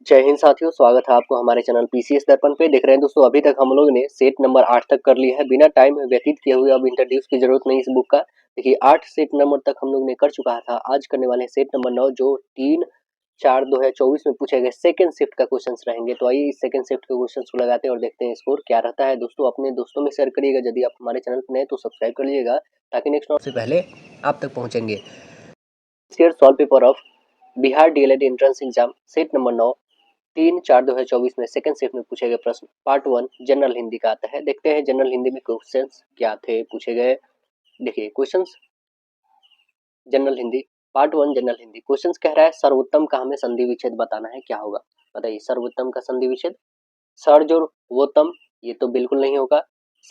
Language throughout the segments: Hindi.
जय हिंद साथियों, स्वागत है आपको हमारे चैनल पीसीएस दर्पण पे। देख रहे हैं दोस्तों, अभी तक हम लोग ने सेट नंबर 8 तक कर लिया है। बिना टाइम व्यतीत किए हुए अब इंट्रोड्यूस की जरूरत नहीं इस बुक का। देखिए 8 सेट नंबर तक हम लोग ने कर चुका था। आज करने वाले हैं सेट नंबर 9, जो 3/4/2024 में पूछे गए सेकंड शिफ्ट का क्वेश्चंस रहेंगे। तो आइए इस सेकंड शिफ्ट के क्वेश्चंस को लगाते हैं और देखते हैं स्कोर क्या रहता है। दोस्तों अपने दोस्तों में शेयर करिएगा। यदि आप हमारे चैनल पर नए तो सब्सक्राइब कर लीजिएगा, ताकि नेक्स्ट से पहले आप तक पहुंचेंगे। Solve paper of Bihar DElEd entrance exam set number 9 3/4/2024 में सेकंड शिफ्ट में पूछे गए प्रश्न पार्ट 1 जनरल हिंदी का आता है। देखते हैं जनरल हिंदी में क्वेश्चंस क्या थे पूछे गए। देखिए questions general Hindi part 1 general Hindi questions कह रहा है सर्वोत्तम का हमें संधि विच्छेद बताना है। क्या होगा बताइए। सर्वोत्तम का संधि विच्छेद सर्वजोरवोत्तम, ये तो बिल्कुल नहीं होगा।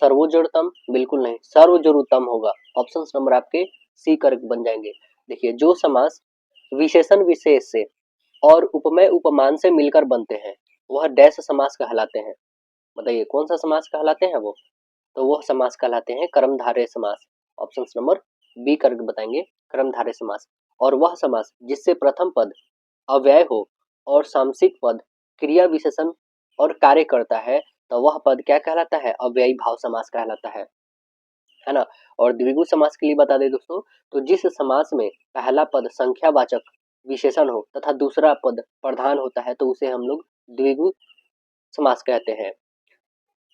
सर्वोजोरतम बिल्कुल नहीं, सर्वजोरुतम होगा। ऑप्शन नंबर आपके सी करेक्ट बन जाएंगे। देखिए जो समास विशेषण विशेष से और उपमेय उपमान से मिलकर बनते हैं वह डैश समास कहलाते हैं। बताइए कौन सा समास कहलाते हैं वो। तो वह समास कहलाते हैं कर्मधारय समास। ऑप्शन नंबर बी करेक्ट बताएंगे, कर्मधारय समास। और वह समास जिससे प्रथम पद अव्यय हो और सामसिक पद क्रिया विशेषण और कार्य करता है, तो वह पद क्या कहलाता है, अव्ययी भाव समास कहलाता है ना। और द्विगु समास के लिए बता दें दोस्तों, तो जिस समास में पहला पद संख्यावाचक विशेषण हो तथा दूसरा पद प्रधान होता है, तो उसे हम लोग द्विगु समास कहते हैं।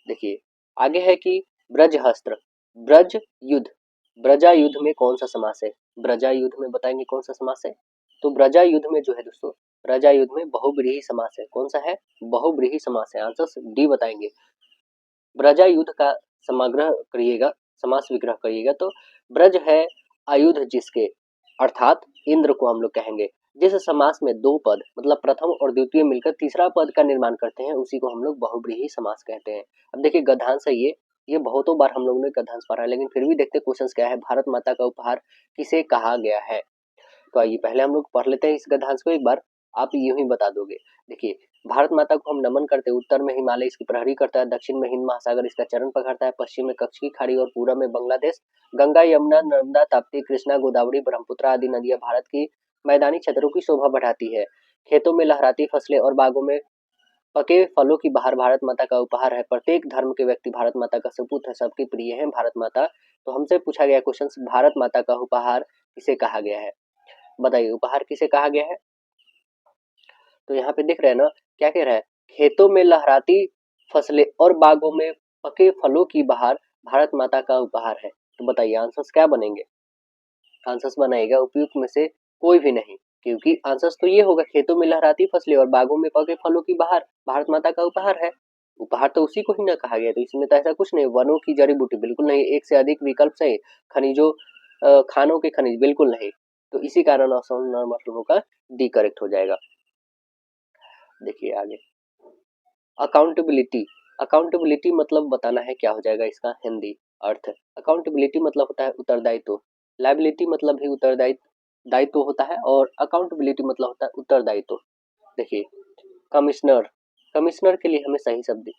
देखिए आगे है कि ब्रजहस्त्र, ब्रज युद्ध, ब्रजा युद्ध में कौन सा समास है। ब्रजा युद्ध में बताएंगे कौन सा समास है। तो ब्रजा युद्ध में जो है दोस्तों, ब्रजा युद्ध में बहुब्रीहि समास है। कौन सा है, बहुब्रीहि समास है। आंसर डी बताएंगे। ब्रजा युद्ध का समग्र करिएगा, समास विग्रह करिएगा। तो ब्रज है आयुध जिसके, अर्थात इंद्र को हम लोग कहेंगे। जिस समास में दो पद मतलब प्रथम और द्वितीय मिलकर तीसरा पद का निर्माण करते हैं, उसी को हम लोग बहुब्रीहि समास कहते हैं। अब देखिए गद्यांश है ये बहुतों बार हम लोगों ने गद्यांश पढ़ा है, लेकिन फिर भी देखते क्वेश्चन क्या है। भारत माता का उपहार किसे कहा गया है। तो आइए पहले हम लोग पढ़ लेते हैं इस गद्यांश को एक बार, आप यूं ही बता दोगे। देखिए भारत माता को हम नमन करते हैं। उत्तर में हिमालय इसकी प्रहरी करता है, दक्षिण में हिंद महासागर इसका चरण पकड़ता है, पश्चिम में कच्छ की खाड़ी और पूरब में बांग्लादेश। गंगा यमुना नर्मदा ताप्ती कृष्णा गोदावरी ब्रह्मपुत्र आदि नदियां भारत की मैदानी क्षेत्रों की शोभा बढ़ाती है। खेतों में लहराती फसलें और बागों में पके फलों की बहार भारत माता का उपहार है। प्रत्येक धर्म के व्यक्ति भारत माता का सपूत है, सबकी प्रिय है भारत माता। तो हमसे पूछा गया क्वेश्चन, भारत माता का उपहार किसे कहा गया है। बताइए उपहार किसे कहा गया है। तो यहाँ पे दिख रहे हैं ना, क्या कह रहा है, खेतों में लहराती फसलें और बागों में पके फलों की बहार भारत माता का उपहार है। तो बताइए आंसर्स क्या बनेंगे। आंसर्स बनाएगा उपयुक्त में से कोई भी नहीं, क्योंकि आंसर्स तो ये होगा, खेतों में लहराती फसलें और बागों में पके फलों की बहार भारत माता का उपहार है। उपहार तो उसी को ही ना कहा गया। तो इसमें तो ऐसा कुछ नहीं। वनों की जड़ी बूटी बिल्कुल नहीं, एक से अधिक विकल्प सही, खनिजों खानों के खनिज बिल्कुल नहीं। तो इसी कारण ऑप्शन नंबर का डी करेक्ट हो जाएगा। देखिए आगे अकाउंटेबिलिटी, अकाउंटेबिलिटी मतलब बताना है क्या हो जाएगा इसका हिंदी अर्थ। अकाउंटेबिलिटी मतलब होता है उत्तरदायित्व। लायबिलिटी मतलब भी उत्तरदायित्व दायित्व होता है, और अकाउंटेबिलिटी मतलब होता है उत्तरदायित्व। देखिए कमिश्नर, कमिश्नर के लिए हमें सही शब्द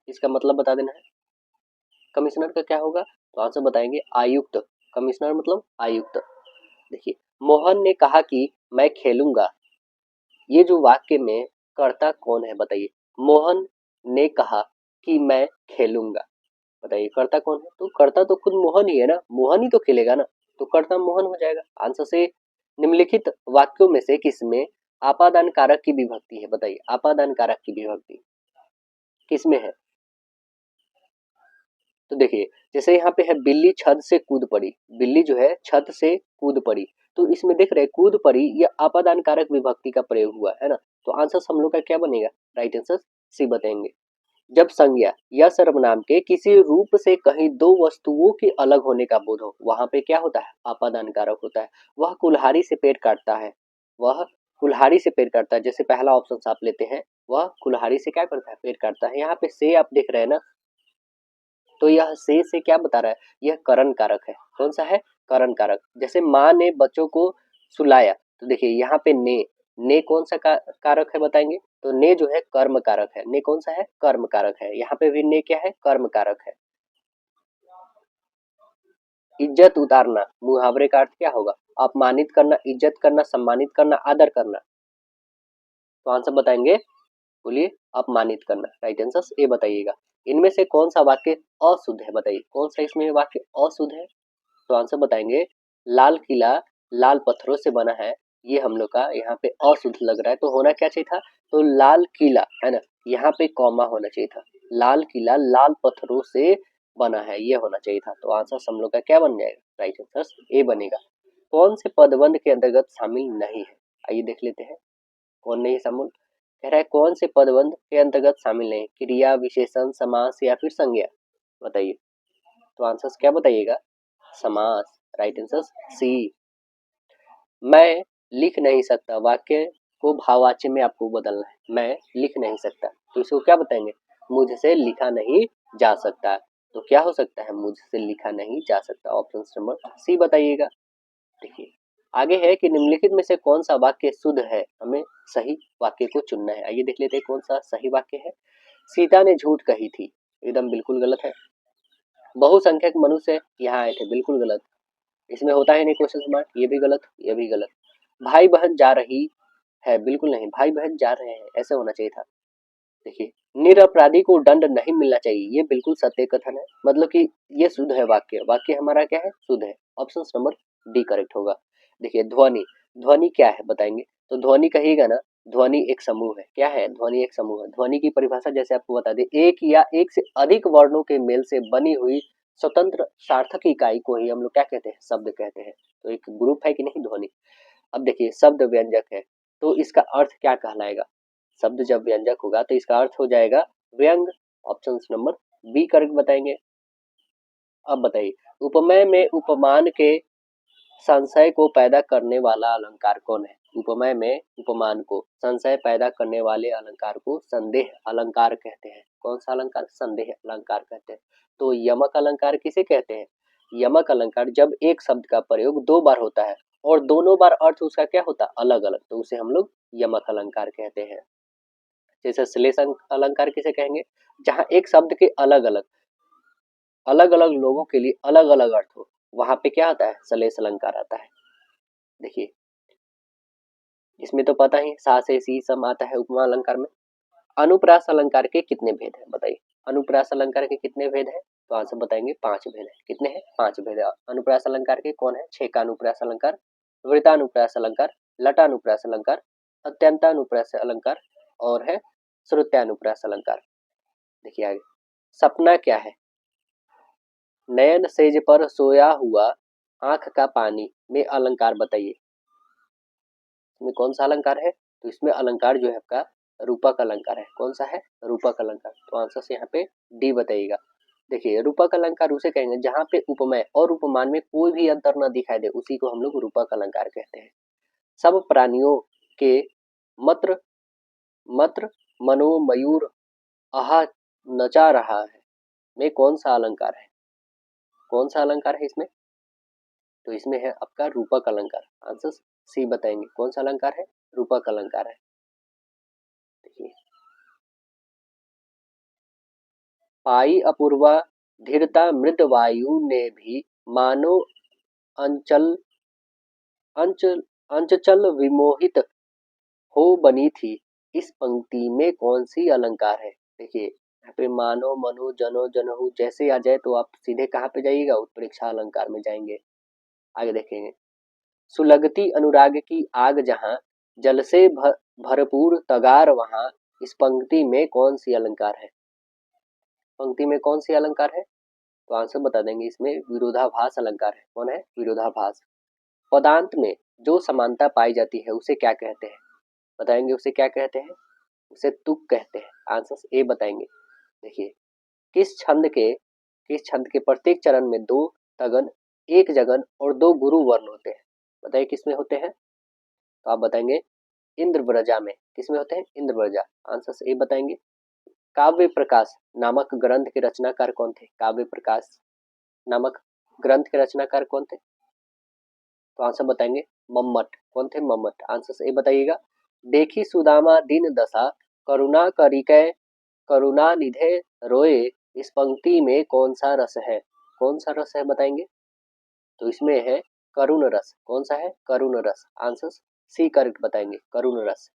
इसका मतलब बता देना है। कमिश्नर का क्या होगा, तो आंसर बताएंगे आयुक्त। कमिश्नर मतलब आयुक्त। देखिए मोहन ने कहा कि मैं खेलूंगा, ये जो वाक्य में कर्ता कौन है बताइए। मोहन ने कहा कि मैं खेलूंगा, बताइए कर्ता कौन है। तो कर्ता तो खुद मोहन ही है ना, मोहन ही तो खेलेगा ना, तो कर्ता मोहन हो जाएगा। आंसर से निम्नलिखित वाक्यों में से किसमें आपादान कारक की विभक्ति है। बताइए आपादान कारक की विभक्ति किसमें है। तो देखिए जैसे यहाँ पे है बिल्ली छत से कूद पड़ी, बिल्ली जो है छत से कूद पड़ी, तो इसमें देख रहे कूद पड़ी ये आपादान कारक विभक्ति का प्रयोग हुआ है ना। तो आंसर हम लोग का क्या बनेगा, राइट आंसर सी बताएंगे। जब संज्ञा या सर्वनाम के किसी रूप से कहीं दो वस्तुओं के अलग होने का बोध हो, वहां पे क्या होता है, आपादान कारक होता है। वह कुल्हाड़ी से पेड़ काटता है, वह कुल्हाड़ी से पेड़ काटता है। जैसे पहला ऑप्शन आप लेते हैं, वह कुल्हाड़ी से क्या करता है, पेड़ काटता है। यहाँ पे से आप देख रहे हैं ना, तो यह से क्या बता रहा है, यह करण कारक है। कौन सा है, करण कारक। जैसे माँ ने बच्चों को सुलाया, तो देखिए यहाँ पे ने कौन सा कारक है बताएंगे। तो ने जो है कर्म कारक है। ने कौन सा है, कर्म कारक है। यहाँ पे भी ने क्या है, कर्म कारक है। इज्जत उतारना, मुहावरे का अर्थ क्या होगा, अपमानित करना, इज्जत करना, सम्मानित करना, आदर करना। तो आंसर बताएंगे, बोलिए, अपमानित करना। राइट आंसर ए बताइएगा। इनमें से कौन सा वाक्य अशुद्ध है, बताइए कौन सा इसमें वाक्य अशुद्ध है। तो आंसर बताएंगे, लाल किला लाल पत्थरों से बना है, ये हम लोग का यहाँ पे अशुद्ध लग रहा है। तो होना क्या चाहिए था, तो लाल किला है ना, यहाँ पे कॉमा होना चाहिए था, लाल किला लाल पत्थरों से बना है, ये होना चाहिए था। तो आंसर हम लोग का क्या बन जाएगा, राइट आंसर ए बनेगा। कौन से पदबंध के अंतर्गत शामिल नहीं है, आइए देख लेते हैं। कौन नहीं शामिल, कह रहा है कौन से पदबंध के अंतर्गत शामिल नहीं, क्रिया, विशेषण, समास या फिर संज्ञा, बताइए। तो आंसर क्या बताइएगा, समास। Right answer C. मैं लिख नहीं सकता वाक्य को भाववाच्य में आपको बदलना है, मैं लिख नहीं सकता, तो इसको क्या बताएंगे, मुझसे लिखा नहीं जा सकता। तो क्या हो सकता है, मुझसे लिखा नहीं जा सकता, ऑप्शन नंबर सी बताइएगा। देखिए आगे है कि निम्नलिखित में से कौन सा वाक्य शुद्ध है, हमें सही वाक्य को चुनना है। आइए देख लेते हैं कौन सा सही वाक्य है। सीता ने झूठ कही थी, एकदम बिल्कुल गलत है। बहुसंख्यक मनुष्य यहाँ आए थे, बिल्कुल गलत। इसमें होता है नहीं क्वेश्चन मार्क, ये भी गलत, ये भी गलत। भाई बहन जा रही है, बिल्कुल नहीं, भाई बहन जा रहे हैं ऐसे होना चाहिए था। देखिए निरपराधी को दंड नहीं मिलना चाहिए, ये बिल्कुल सत्य कथन है, मतलब कि ये शुद्ध है वाक्य, वाक्य हमारा क्या है, शुद्ध है। ऑप्शन नंबर डी करेक्ट होगा। देखिए ध्वनि, ध्वनि क्या है बताएंगे, तो ध्वनि कहिएगा ना, ध्वनि एक समूह है, क्या है, ध्वनि एक समूह है। ध्वनि की परिभाषा जैसे आपको बता दें, एक या एक से अधिक वर्णों के मेल से बनी हुई स्वतंत्र सार्थक इकाई को ही हम लोग क्या कहते हैं, शब्द कहते हैं। तो एक ग्रुप है कि नहीं ध्वनि। अब देखिए शब्द व्यंजक है, तो इसका अर्थ क्या कहलाएगा, शब्द जब व्यंजक होगा तो इसका अर्थ हो जाएगा व्यंग। ऑप्शन नंबर बी करेक्ट बताएंगे। अब बताइए, उपमेय में उपमान के संशय को पैदा करने वाला अलंकार कौन है। उपमेय में उपमान को संशय पैदा करने वाले अलंकार को संदेह अलंकार कहते हैं। कौन सा अलंकार, संदेह अलंकार कहते हैं। तो यमक अलंकार किसे कहते हैं, यमक अलंकार जब एक शब्द का प्रयोग दो बार होता है और दोनों बार अर्थ उसका क्या होता है, अलग अलग, तो उसे हम लोग यमक अलंकार कहते हैं। जैसे श्लेष अलंकार किसे कहेंगे, जहां एक शब्द के अलग अलग अलग अलग लोगों के लिए अलग अलग अर्थ हो, वहां पे क्या आता है, श्लेष अलंकार आता है। देखिए इसमें तो पता ही सा से सी सम आता है उपमा अलंकार में। अनुप्रास अलंकार के कितने भेद हैं, बताइए अनुप्रास अलंकार के कितने भेद हैं। तो आंसर बताएंगे 5 भेद है। कितने हैं, 5 भेद है अनुप्रास अलंकार के। कौन है, छेकानुप्रास अलंकार, वृतानुप्रास अलंकार, लटानुप्रास अलंकार, अत्यंतानुप्रास अलंकार और है श्रुत्यानुप्रास अलंकार। देखिए आगे, सपना क्या है, नयन सेज पर सोया हुआ आंख का पानी में अलंकार बताइए। इसमें कौन सा अलंकार है, तो इसमें अलंकार जो है आपका रूपक अलंकार है। कौन सा है, रूपक अलंकार। तो आंसर से यहाँ पे डी बताइएगा। देखिए रूपक अलंकार उसे कहेंगे जहाँ पे उपमेय और उपमान में कोई भी अंतर न दिखाई दे, उसी को हम लोग रूपक अलंकार कहते हैं। सब प्राणियों के मत्र मत्र मनो मयूर आहा नचा रहा है में कौन सा अलंकार है, कौन सा अलंकार है इसमें, तो इसमें है आपका रूपक अलंकार। आंसर सी बताएंगे, कौन सा अलंकार है, रूपक अलंकार है। देखिए पाई अपूर्वा धीरता मृद वायु ने भी मानो अंचल अंचल अंचल विमोहित हो बनी थी, इस पंक्ति में कौन सी अलंकार है। देखिए यहाँ पे मानो मनो जनो जनहु जैसे आ जाए तो आप सीधे कहाँ पे जाइएगा, उत्प्रेक्षा अलंकार में जाएंगे। आगे देखेंगे, सुलगती अनुराग की आग जहाँ जल से भरपूर तगार वहां, इस पंक्ति में कौन सी अलंकार है, पंक्ति में कौन सी अलंकार है। तो आंसर बता देंगे, इसमें विरोधाभास अलंकार है। कौन है, विरोधाभास। पदांत में जो समानता पाई जाती है उसे क्या कहते हैं, बताएंगे उसे क्या कहते हैं, उसे तुक कहते हैं। आंसर ए बताएंगे। देखिए किस छंद के प्रत्येक चरण में 2 तगन, 1 जगन और 2 गुरु वर्ण होते हैं, बताइए किसमें होते हैं। तो आप बताएंगे इंद्रव्रजा में, किसमें होते हैं, इंद्रव्रजा। आंसर ए बताएंगे। काव्य प्रकाश नामक ग्रंथ के रचनाकार कौन थे, काव्य प्रकाश नामक ग्रंथ के रचनाकार कौन थे। तो आंसर बताएंगे मम्मट। कौन थे, मम्मट। आंसर ए बताइएगा। देखी सुदामा दीन दशा करुणा करिकै करुणा निधे रोए, इस पंक्ति में कौन सा रस है, कौन सा रस है बताएंगे। तो इसमें है करुण रस। कौन सा है, करुण रस। आंसर सी करेक्ट बताएंगे, करुण रस।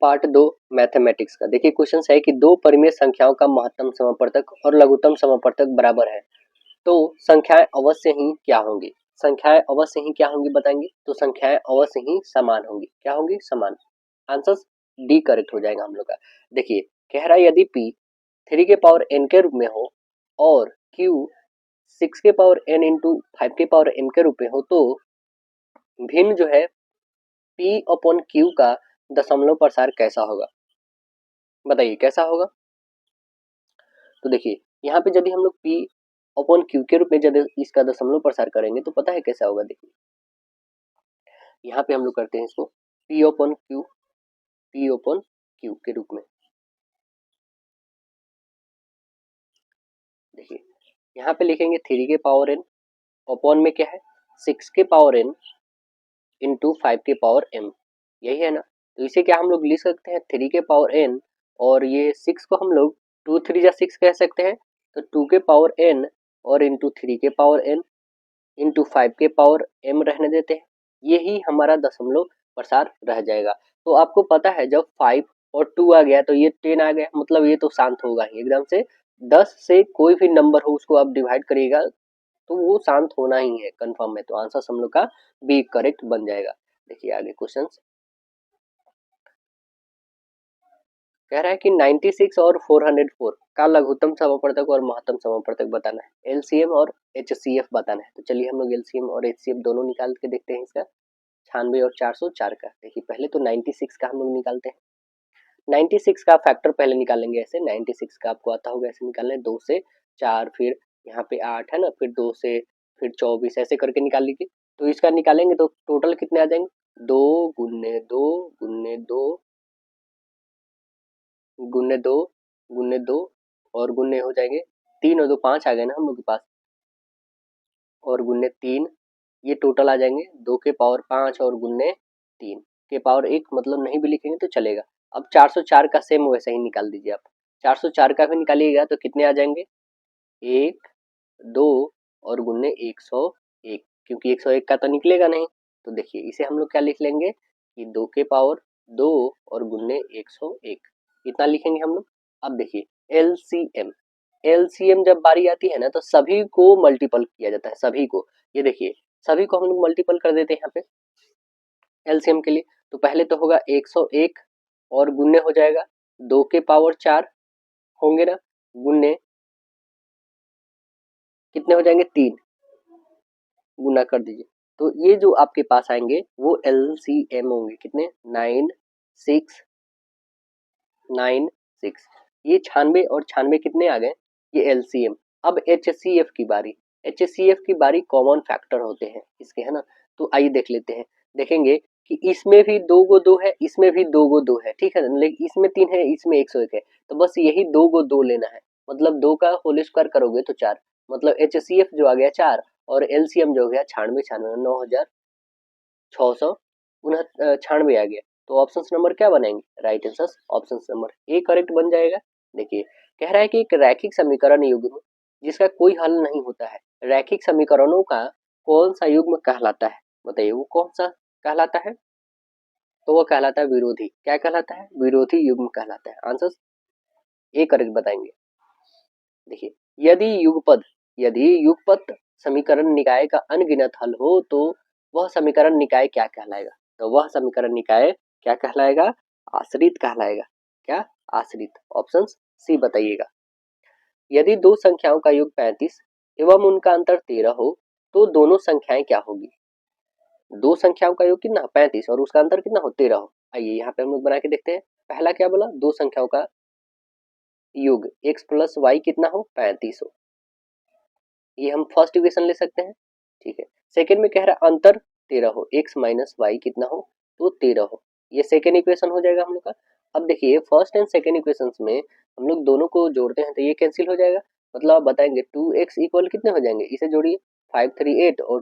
पार्ट 2 मैथमेटिक्स का। देखिए क्वेश्चन है कि दो परिमेय संख्याओं का महत्तम समापवर्तक और लघुत्तम समापवर्तक बराबर है तो संख्याएं अवश्य ही क्या होंगी? संख्याएं अवश्य ही क्या होंगी बताएंगे? तो संख्याएं अवश्य ही समान होंगी। क्या होंगी? समान। आंसर डी करेक्ट हो जाएगा हम लोग का। देखिए कह रहा है यदि p 3 के पावर n के रूप में हो और q 6 के पावर n इंटू 5 के पावर m के रूप में हो तो भिन्न जो है p अपॉन q का दशमलव प्रसार कैसा होगा? बताइए कैसा होगा? तो देखिए यहाँ पे यदि हम लोग p अपॉन q के रूप में यदि इसका दशमलव प्रसार करेंगे तो पता है कैसा होगा? देखिए यहाँ पे हम लोग करते हैं इसको p अपॉन q के रूप में। देखिए यहाँ पे लिखेंगे 3 के पावर n अपॉन में क्या है 6 के पावर n इंटू 5 के पावर m, यही है ना। तो इसे क्या हम लोग लिख सकते हैं 3 के पावर n और ये 6 को हम लोग 2 3 जा 6 कह सकते हैं तो 2 के पावर n और इंटू 3 के पावर n इंटू 5 के पावर m रहने देते हैं, यही हमारा दशमलव प्रसार रह जाएगा। तो आपको पता है जब 5 और 2 आ गया तो ये 10 आ गया, मतलब ये तो शांत होगा ही एकदम से। 10 से कोई भी नंबर हो उसको आप डिवाइड करिएगा तो वो शांत होना ही है, कंफर्म है। तो आंसर हम लोग का बी करेक्ट बन जाएगा। देखिए आगे क्वेश्चन कह रहा है कि 96 और 404 का लघुत्तम समापवर्तक और महत्तम समापवर्तक बताना है, एलसीएम और एचसीएफ बताना है। तो चलिए हम लोग एलसीएम और एचसीएफ दोनों निकाल के देखते हैं इसका 96 और 404 का। देखिए पहले तो 96 का हम लोग निकालते हैं। 96 का फैक्टर पहले निकालेंगे ऐसे, 96 का आपको आता होगा ऐसे निकालना है 2 से 4 फिर यहाँ पे 8 है ना, फिर 2 से फिर 24 ऐसे करके निकाल लीजिए। तो इसका निकालेंगे तो टोटल कितने आ जाएंगे 2 गुने 2 गुने 2 गुने 2 गुने 2 और गुने हो जाएंगे 3 और 2 5 आ गए ना हम लोग के पास, और गुने 3 ये टोटल आ जाएंगे 2 के पावर 5 और गुने 3 के पावर 1, मतलब नहीं भी लिखेंगे तो चलेगा। अब 404 का सेम वैसे ही निकाल दीजिए आप। 404 का भी निकालिएगा तो कितने आ जाएंगे 1 2 और गुने 101, क्योंकि 101 का तो निकलेगा नहीं। तो देखिए इसे हम लोग क्या लिख लेंगे कि 2 के पावर 2 और गुने 101 इतना लिखेंगे हम लोग। अब देखिए एलसीएम, एलसीएम जब बारी आती है ना तो सभी को मल्टीपल किया जाता है, सभी को। ये देखिए सभी को हम लोग मल्टीपल कर देते हैं यहाँ पे एलसीएम के लिए। तो पहले तो होगा 101 और गुने हो जाएगा 2 के पावर 4 होंगे ना, गुने कितने हो जाएंगे 3, गुना कर दीजिए। तो ये जो आपके पास आएंगे वो एलसीएम होंगे कितने 9696, ये 96 और 96 कितने आ गए ये एलसीएम। अब एचसीएफ की बारी, एचसीएफ की बारी कॉमन फैक्टर होते हैं इसके, है ना। तो आइए देख लेते हैं, देखेंगे कि इसमें भी 2 गो 2 है, इसमें भी 2 गो 2 है, ठीक है, लेकिन इसमें 3 है, इसमें 101 है। तो बस यही 2 गो 2 लेना है, मतलब 2 का होल स्क्वायर करोगे तो 4, मतलब एचसीएफ जो आ गया 4 और एलसीएम जो हो गया 96 96 आ गया। तो ऑप्शन नंबर क्या बनाएंगे? Right answer option number A correct बन जाएगा। देखिए कह रहा है कि एक रैखिक समीकरण युग्म जिसका कोई हल नहीं होता है, रैखिक समीकरणों का कौन सा युग्म कहलाता है? बताइए वो कौन सा कहलाता है? तो वो कहलाता है विरोधी। क्या कहलाता है? विरोधी युग्म कहलाता है। आंसर ए करेक्ट बताएंगे। देखिए यदि युगपत समीकरण निकाय का अनगिनत हल हो तो वह समीकरण निकाय क्या कहलाएगा? तो वह समीकरण निकाय क्या कहलाएगा? आश्रित कहलाएगा। क्या? आश्रित। ऑप्शन सी बताइएगा। यदि दो संख्याओं का योग 35 एवं उनका अंतर 13 हो तो दोनों संख्याएं क्या होगी? दो संख्याओं का योग कितना 35 और उसका अंतर कितना हो 13 हो। आइए यहाँ पे हम लोग बना के देखते हैं। पहला क्या बोला? दो संख्याओं का योग x प्लस वाई कितना हो 35 हो, ये हम फर्स्ट इक्वेशन ले सकते हैं, ठीक है। सेकंड में कह रहा है अंतर 13 हो, x माइनस वाई कितना हो तो 13 हो, ये सेकंड इक्वेशन हो जाएगा हम लोग का। अब देखिए फर्स्ट एंड सेकंड इक्वेशन में हम लोग दोनों को जोड़ते हैं तो ये कैंसिल हो जाएगा, मतलब आप बताएंगे 2x इक्वल कितने हो जाएंगे, इसे जोड़िए 5 3 8 और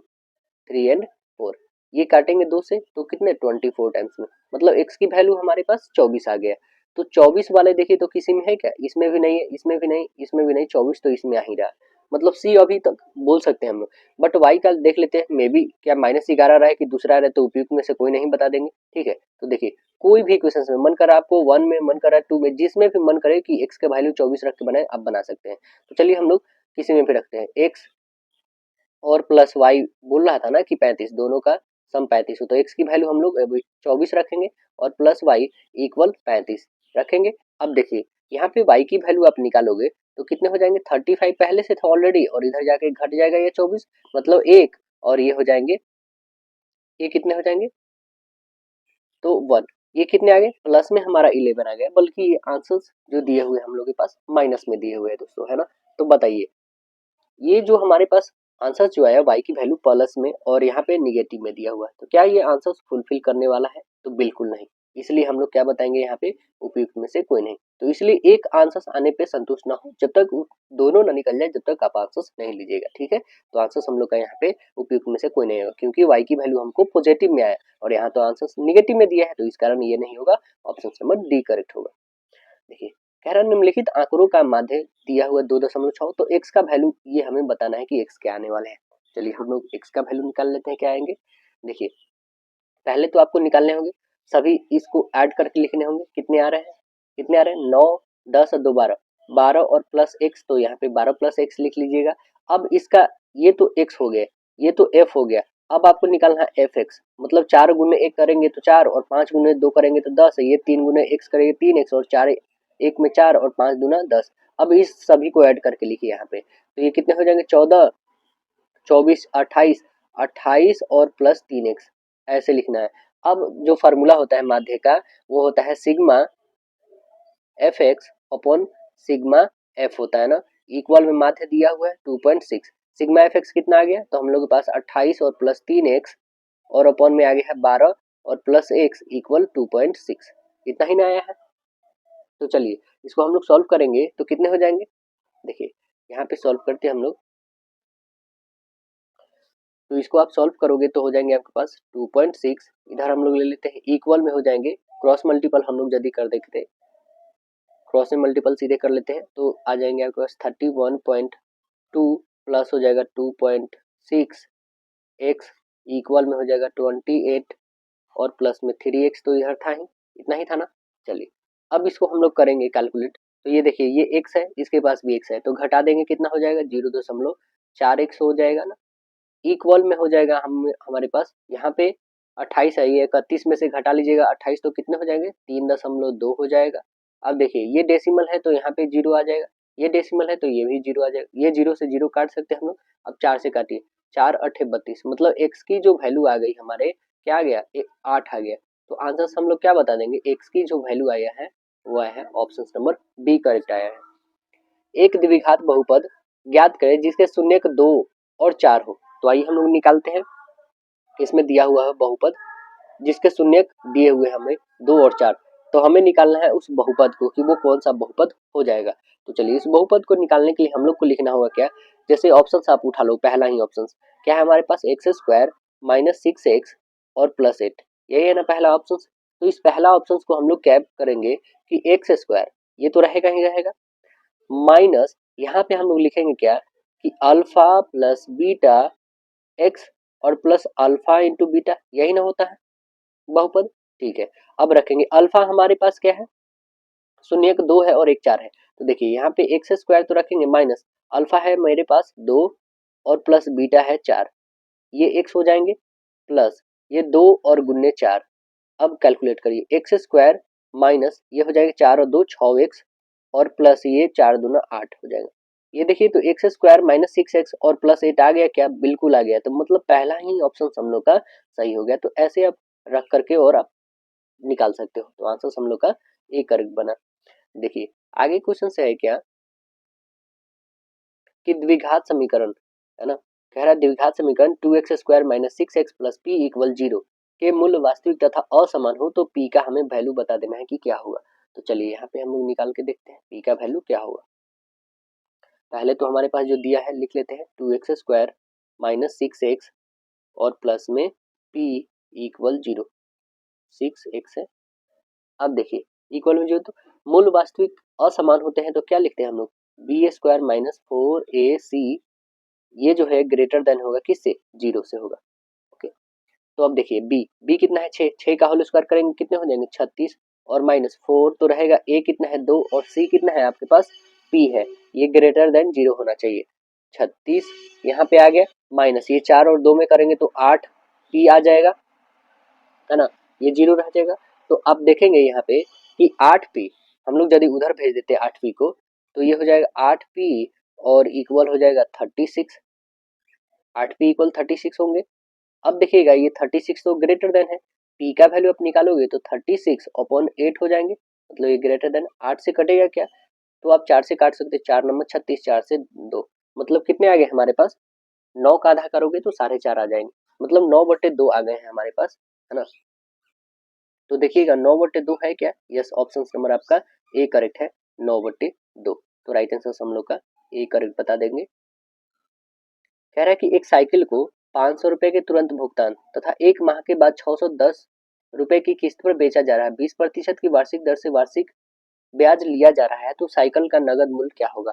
3 एंड 4, ये काटेंगे 2 से तो कितने 24 टाइम्स में, मतलब x की वैल्यू हमारे पास 24 आ गया। तो 24 वाले देखिए तो किसी में है क्या? इसमें भी नहीं है, इसमें भी नहीं, इसमें भी नहीं, 24 तो इसमें आ ही रहा, मतलब सी अभी तक बोल सकते हैं हम लोग। बट वाई का देख लेते हैं, मे बी क्या -11 रहा है कि दूसरा रहा है, तो उपयुक्त में से कोई नहीं बता देंगे, ठीक है। तो देखिए कोई भी क्वेश्चन में मन करा आपको 1 में, मन करा 2 में, जिसमें भी मन करे कि x के वैल्यू 24 रख के बनाए, आप बना सकते हैं। तो चलिए हम लोग किसी में भी रखते हैं, x और प्लस y बोल रहा था ना कि 35, दोनों का सम 35 हो, तो x की वैल्यू हम लोग 24 रखेंगे और प्लस y इक्वल 35 रखेंगे। अब देखिए यहाँ पे y की वैल्यू आप निकालोगे तो कितने हो जाएंगे, 35 पहले से था ऑलरेडी, और इधर जाके घट जाएगा ये 24, मतलब 1, और ये हो जाएंगे, ये कितने हो जाएंगे, तो 1, ये कितने आ गए, प्लस में हमारा 11 आ गया, बल्कि ये आंसर्स जो दिए हुए हम लोग के पास माइनस में दिए हुए हैं दोस्तों, है ना। तो बताइए ये जो हमारे पास आंसर जो आया y की वैल्यू प्लस में और यहाँ पे निगेटिव में दिया हुआ है, तो क्या ये आंसर फुलफिल करने वाला है, तो बिल्कुल नहीं। इसलिए हम लोग क्या बताएंगे यहाँ पे, उपयुक्त में से कोई नहीं। तो इसलिए एक आंसर आने पे संतुष्ट ना हो, जब तक दोनों ना निकल जाए, जब तक आप आंसर नहीं लीजिएगा, ठीक है। तो आंसर हम लोग का यहाँ पे उपयुक्त में से कोई नहीं होगा, क्योंकि y की वैल्यू हमको पॉजिटिव में आया और यहाँ तो आंसर निगेटिव में दिया है, तो इस कारण ये नहीं होगा, ऑप्शन नंबर डी करेक्ट होगा। देखिए कह रहा निम्नलिखित आंकड़ों का माध्य दिया हुआ 2.6, तो x का वैल्यू ये हमें बताना है कि x क्या आने वाले हैं। चलिए हम लोग x का वैल्यू निकाल लेते हैं, क्या आएंगे। देखिए पहले तो आपको निकालने होंगे, सभी इसको ऐड करके लिखने होंगे, कितने आ रहे हैं, कितने आ रहे हैं, 9 10 और 2 12, 12 और प्लस x, तो यहाँ पे 12 प्लस x लिख लीजिएगा। अब इसका ये तो x हो गया, ये तो f हो गया, अब आपको निकालना है fx, मतलब 4 गुने 1 करेंगे तो 4, और 5 गुने 2 करेंगे तो 10 है, ये 3 गुने x करेंगे 3x, और 4 1 में 4 और 5 दूना 10। अब इस सभी को ऐड करके लिखिए यहाँ पे, तो ये कितने हो जाएंगे, 14 24 28, 28 और प्लस 3x, ऐसे लिखना है। अब जो फार्मूला होता है माध्य का, वो होता है sigma F x upon sigma F होता है ना, इक्वल में माध्य दिया हुआ है 2.6, सिग्मा एफ एक्स कितना आ गया, तो हम लोग के पास 28 और प्लस 3x और अपॉन में आ गया है 12 और प्लस x इक्वल 2.6, इतना ही ना आया है। तो चलिए इसको हम लोग सॉल्व करेंगे तो कितने हो जाएंगे, देखिए यहाँ पे सॉल्व करते हैं हम लोग, तो इसको आप सॉल्व करोगे तो हो जाएंगे आपके पास 2.6, इधर हम लोग ले लेते हैं इक्वल में हो जाएंगे, क्रॉस मल्टीपल हम लोग यदि कर देखते हैं, क्रॉस में मल्टीपल सीधे कर लेते हैं तो आ जाएंगे आपके पास 31.2 प्लस हो जाएगा 2.6 x इक्वल में हो जाएगा 28 और प्लस में 3x, तो इधर था ही, इतना ही था ना। चलिए अब इसको हम लोग करेंगे कैलकुलेट, तो ये देखिए ये x है, इसके पास भी x है, तो घटा देंगे कितना हो जाएगा, 0.4x हो जाएगा ना, इक्वल में हो जाएगा हम हमारे पास यहाँ पे 28 है, ये 31 में से घटा लीजिएगा 28, तो कितने हो जाएंगे, 3.2 हो जाएगा। अब देखिए ये डेसिमल है तो यहाँ पे 0 आ जाएगा, ये डेसिमल है तो ये भी 0 आ जाएगा, ये 0 से 0 काट सकते हैं हम लोग। अब 4 से काटिए, 4 8 32, मतलब x की जो वैल्यू आ गई हमारे, क्या आ गया, 8 आ गया। तो आंसर हम लोग क्या बता देंगे, x की जो वैल्यू आया है वो आया है ऑप्शन नंबर बी करेक्ट आया है। एक द्विघात बहुपद ज्ञात करें जिसके शून्यक 2 और 4 हो, तो आइए हम लोग निकालते हैं। इसमें दिया हुआ है बहुपद जिसके शून्यक दिए हुए हमें 2 और 4, तो हमें निकालना है उस बहुपद को कि वो कौन सा बहुपद हो जाएगा। तो चलिए इस बहुपद को निकालने के लिए हम लोग को लिखना होगा क्या, जैसे ऑप्शन आप उठा लो, पहला ही ऑप्शन क्या है हमारे पास, एक्स स्क्वायर माइनस 6x और प्लस 8, यही है ना पहला ऑप्शन। तो इस पहला ऑप्शन को हम लोग क्या करेंगे कि एक्स स्क्वायर ये तो रहेगा ही रहेगा, माइनस यहाँ पे हम लोग लिखेंगे क्या कि अल्फा प्लस बीटा एक्स और प्लस अल्फा इंटू बीटा, यही ना होता है बहुपद, ठीक है। अब रखेंगे अल्फा हमारे पास क्या है, शून्य एक 2 है और एक 4 है, तो देखिए यहाँ पे एक्स स्क्वायर तो रखेंगे, माइनस अल्फा है मेरे पास 2 और प्लस बीटा है 4, ये एक्स हो जाएंगे, प्लस ये 2 और गुन्ने 4। अब कैलकुलेट करिए, एक्स स्क्वायर माइनस ये हो जाएगा 4 और 2 6x और प्लस ये 4 दूना 8 हो जाएगा। ये देखिए तो एक्स स्क्वायर माइनस 6x और प्लस 8 आ गया क्या, बिल्कुल आ गया, तो मतलब पहला ही ऑप्शन हम लोग का सही हो गया। तो ऐसे आप रख करके और आप निकाल सकते हो, तो आंसर हम लोग का ए करेक्ट बना। देखिए आगे क्वेश्चन से है क्या कि द्विघात समीकरण, है ना, कह रहा है द्विघात समीकरण 2x square minus 6x plus P equal 0 के मूल्य वास्तविक तथा असमान हो तो p का हमें वैल्यू बता देना है कि क्या होगा। तो चलिए यहाँ पे हम लोग निकाल के देखते हैं p का वैल्यू क्या होगा। पहले तो हमारे पास जो दिया है लिख लेते हैं, 2x स्क्वायर माइनस 6x और प्लस में p इक्वल 0, 6x है। अब देखिए इक्वल में जो, तो मूल वास्तविक असमान होते हैं तो क्या लिखते हैं हम लोग, बी स्क्वायर माइनस 4ac, ये जो है ग्रेटर देन होगा किससे, 0 से होगा, ओके। तो अब देखिए बी कितना है 6, 6 का होल स्क्वायर करेंगे कितने हो जाएंगे 36 और -4 तो रहेगा, ए कितना है 2 और सी कितना है आपके पास पी है, ये ग्रेटर देन 0 होना चाहिए। 36 यहाँ पे आ गया माइनस ये 4 और 2 में करेंगे तो 8 पी आ जाएगा, है ना, ये 0 रह जाएगा। तो अब देखेंगे यहाँ पे कि 8p हम लोग यदि उधर भेज देते 8p को तो ये हो जाएगा 8p और इक्वल हो जाएगा 36, 8p इक्वल 36 होंगे। अब देखिएगा ये 36 तो ग्रेटर देन है, p का वैल्यू आप निकालोगे तो 36 अपॉन 8 हो जाएंगे, मतलब ये ग्रेटर देन 8 से कटेगा क्या, तो आप 4 से काट सकते, 4 नंबर 36, 4 से 2, मतलब कितने आ गए हमारे पास 9 का आधा करोगे तो 4.5 आ जाएंगे, मतलब 9/2 आ गए हैं हमारे पास, है ना। तो देखिएगा 9/2 है क्या, यस ऑप्शन नंबर आपका ए करेक्ट है 9/2, तो राइट आंसर हम लोग का ए करेक्ट बता देंगे। कह रहा है कि एक साइकिल को 500 रुपए के तुरंत भुगतान तथा 1 माह के बाद 610 रुपए की किस्त पर बेचा जा रहा है, 20% की वार्षिक दर से वार्षिक ब्याज लिया जा रहा है, तो साइकिल का नगद मूल्य क्या होगा।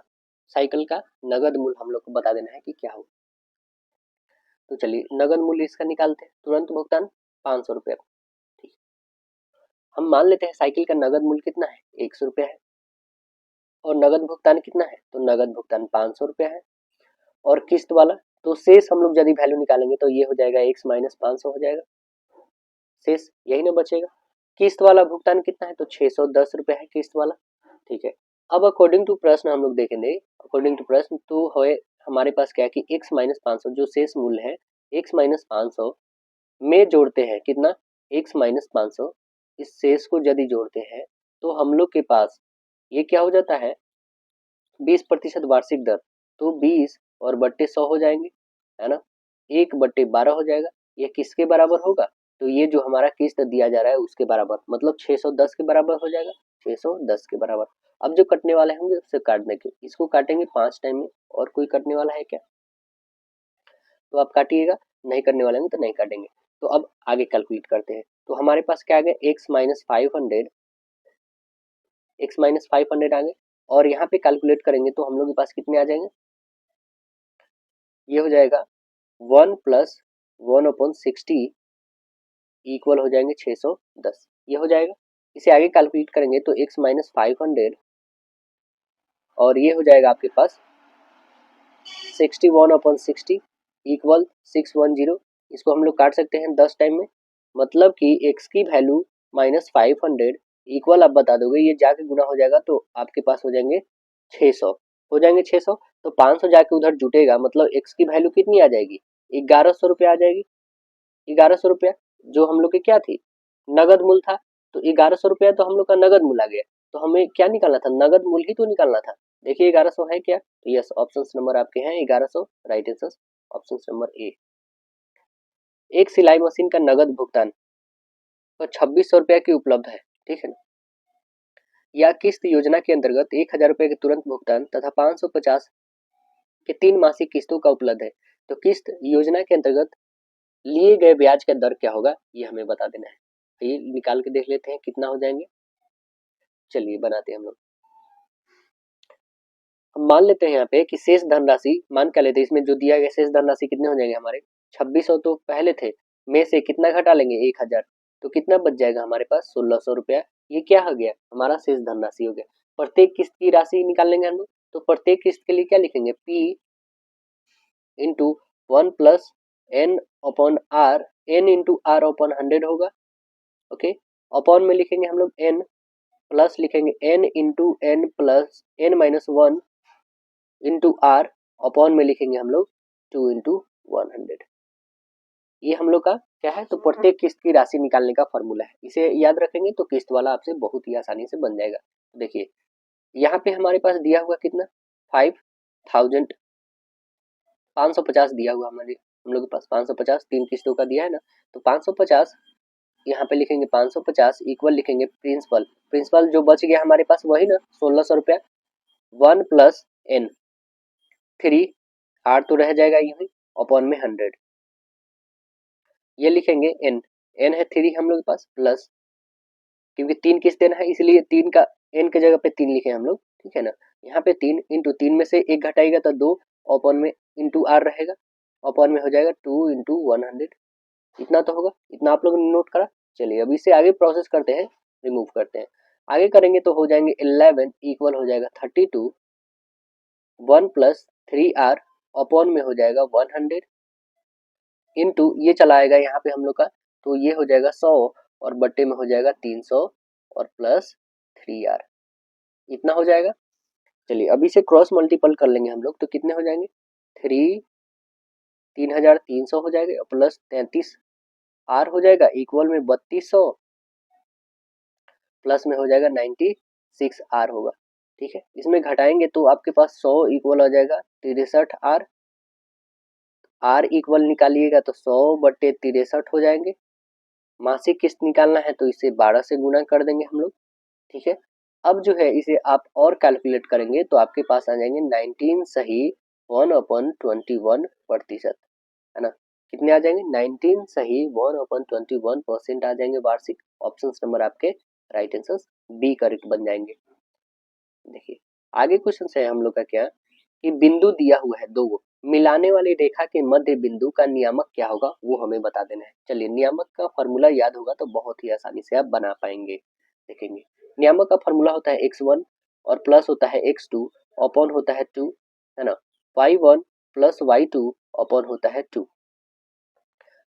साइकिल का नगद मूल्य हम लोग को बता देना है कि क्या होगा। तो चलिए नगद मूल्य इसका निकालते हैं, तुरंत भुगतान 500 रुपये, हम मान लेते हैं साइकिल का नगद मूल्य कितना है 100 रुपया है और नगद भुगतान कितना है, तो नगद भुगतान 500 रुपया है और किस्त वाला तो शेष हम लोग यदि वैल्यू निकालेंगे तो ये हो जाएगा x माइनस 500 हो जाएगा, शेष यही ना बचेगा। किस्त वाला भुगतान कितना है, तो 610 रुपये है किस्त वाला, ठीक है। अब अकॉर्डिंग टू प्रश्न हम लोग देखेंगे, अकॉर्डिंग टू प्रश्न तो है हमारे पास क्या है कि x माइनस 500 जो शेष मूल्य है x माइनस 500 में जोड़ते हैं कितना x माइनस 500, इस शेष को यदि जोड़ते हैं तो हम लोग के पास ये क्या हो जाता है 20% वार्षिक दर, तो 20 और बट्टे 100 हो जाएंगे, है ना, 1/12 हो जाएगा। ये किसके बराबर होगा, तो ये जो हमारा किस्त दिया जा रहा है उसके बराबर, मतलब 610 के बराबर हो जाएगा, 610 के बराबर। अब जो कटने वाले होंगे उससे काट देंगे, इसको काटेंगे 5 टाइम में, और कोई कटने वाला है क्या, तो आप काटिएगा, नहीं करने वाले होंगे तो नहीं काटेंगे। तो अब आगे कैलकुलेट करते हैं, तो हमारे पास क्या आ गया x माइनस 500, x माइनस 500 आ गए, और यहाँ पे कैलकुलेट करेंगे तो हम लोग के पास कितने आ जाएंगे, ये हो जाएगा 1 प्लस 1/60 इक्वल हो जाएंगे 610, ये हो जाएगा। इसे आगे कैलकुलेट करेंगे तो x माइनस 500 और ये हो जाएगा आपके पास 61/60 इक्वल 610, इसको हम लोग काट सकते हैं 10 टाइम में, मतलब कि x की वैल्यू माइनस 500 इक्वल आप बता दोगे, ये जाके गुना हो जाएगा तो आपके पास हो जाएंगे 600, हो जाएंगे 600, तो 500 जाके उधर जुटेगा, मतलब x की वैल्यू कितनी आ जाएगी 1100 रुपया आ जाएगी, 1100 रुपया जो हम लोग के क्या थी नगद मूल्य था, तो 1100 रुपया तो हम लोग का नगद मूल्य आ गया, तो हमें क्या निकालना था नगद मूल्य ही तो निकालना था। देखिए 1100 है क्या, तो यस ऑप्शन नंबर आपके हैं 1100, राइट आंसर ऑप्शन नंबर ए। एक सिलाई मशीन का नगद भुगतान तो 2600 रुपया की उपलब्ध है, ठीक है ना, या किस्त योजना के अंतर्गत 1000 रुपये के तुरंत भुगतान तथा 550 के 3 मासिक किस्तों का उपलब्ध है, तो किस्त योजना के अंतर्गत लिए गए ब्याज का दर क्या होगा ये हमें बता देना है। तो ये निकाल के देख लेते हैं कितना हो जाएंगे, चलिए बनाते हैं हम लोग। हम मान लेते हैं यहाँ पे कि शेष धनराशि मान क्या लेते हैं, इसमें जो दिया गया शेष धनराशि कितने हो जाएंगे हमारे 2600 तो पहले थे, में से कितना घटा लेंगे 1000, तो कितना बच जाएगा हमारे पास 1600 रुपया, ये क्या हो गया हमारा शेष धनराशि हो गया। प्रत्येक किस्त की राशि निकाल लेंगे हम लोग, तो प्रत्येक किस्त के लिए क्या लिखेंगे P into 1 plus n upon are, n into are upon 100 होगा, ओके, अपॉन में लिखेंगे हम लोग n, प्लस लिखेंगे n into n plus n minus 1 into are, upon में लिखेंगे हम लोग 2 इंटू 100। ये हम लोग का क्या है, तो प्रत्येक किस्त की राशि निकालने का फॉर्मूला है, इसे याद रखेंगे तो किस्त वाला आपसे बहुत ही आसानी से बन जाएगा। देखिए यहाँ पे हमारे पास दिया हुआ कितना 5000 550 दिया हुआ हमारे हम लोग के पास 550 3 किस्तों का दिया है ना, तो 550 यहाँ पे लिखेंगे 550 इक्वल लिखेंगे प्रिंसिपल, प्रिंसिपल जो बच गया हमारे पास वही ना 1600 रुपया, 1 प्लस n 3 आर तो रह जाएगा यही अपॉन में 100, ये लिखेंगे n, n है 3 हम लोग के पास प्लस, क्योंकि 3 किस्त देना है इसलिए 3 का n के जगह पे 3 लिखे हम लोग, ठीक है ना, यहाँ पे 3 इंटू 3 में से 1 घटाएगा तो 2 अपॉन में इंटू आर रहेगा, अपॉन में हो जाएगा 2 इंटू 100, इतना तो होगा, इतना आप लोगों ने नोट करा। चलिए अब इसे आगे प्रोसेस करते हैं, रिमूव करते हैं। आगे करेंगे तो हो जाएंगे 11 इक्वल हो जाएगा 32, 1 प्लस 3r अपॉन में हो जाएगा 100 इंटू ये चला आएगा यहाँ पे हम लोग का, तो ये हो जाएगा 100 और बट्टे में हो जाएगा 300 और प्लस 3r, इतना हो जाएगा। चलिए अब इसे क्रॉस मल्टीपल कर लेंगे हम लोग, तो कितने हो जाएंगे 3300 हो जाएगा प्लस 33 आर हो जाएगा इक्वल में 3200 प्लस में हो जाएगा 96 आर होगा। ठीक है, इसमें घटाएंगे तो आपके पास 100 इक्वल हो जाएगा 63 आर, आर इक्वल निकालिएगा तो 100 बटे 63 हो जाएंगे। मासिक किस्त निकालना है तो इसे 12 से गुना कर देंगे हम लोग। ठीक है, अब जो है इसे आप और कैलकुलेट करेंगे तो आपके पास आ जाएंगे 19 सही 1/21% है ना। कितने आ जाएंगे 19 सही 1/21% आ जाएंगे वार्षिक। ऑप्शन नंबर आपके राइट आंसर बी करेक्ट बन जाएंगे। देखिए आगे क्वेश्चन है हम लोग का क्या कि बिंदु दिया हुआ है दो, मिलाने वाली रेखा के मध्य बिंदु का नियामक क्या होगा वो हमें बता देना है। चलिए नियामक का फॉर्मूला याद होगा तो बहुत ही आसानी से आप बना पाएंगे। देखेंगे नियामक का फॉर्मूला होता है x1 और प्लस होता है x2 अपॉन होता है 2 है ना, y1 प्लस y2 अपॉन होता है 2।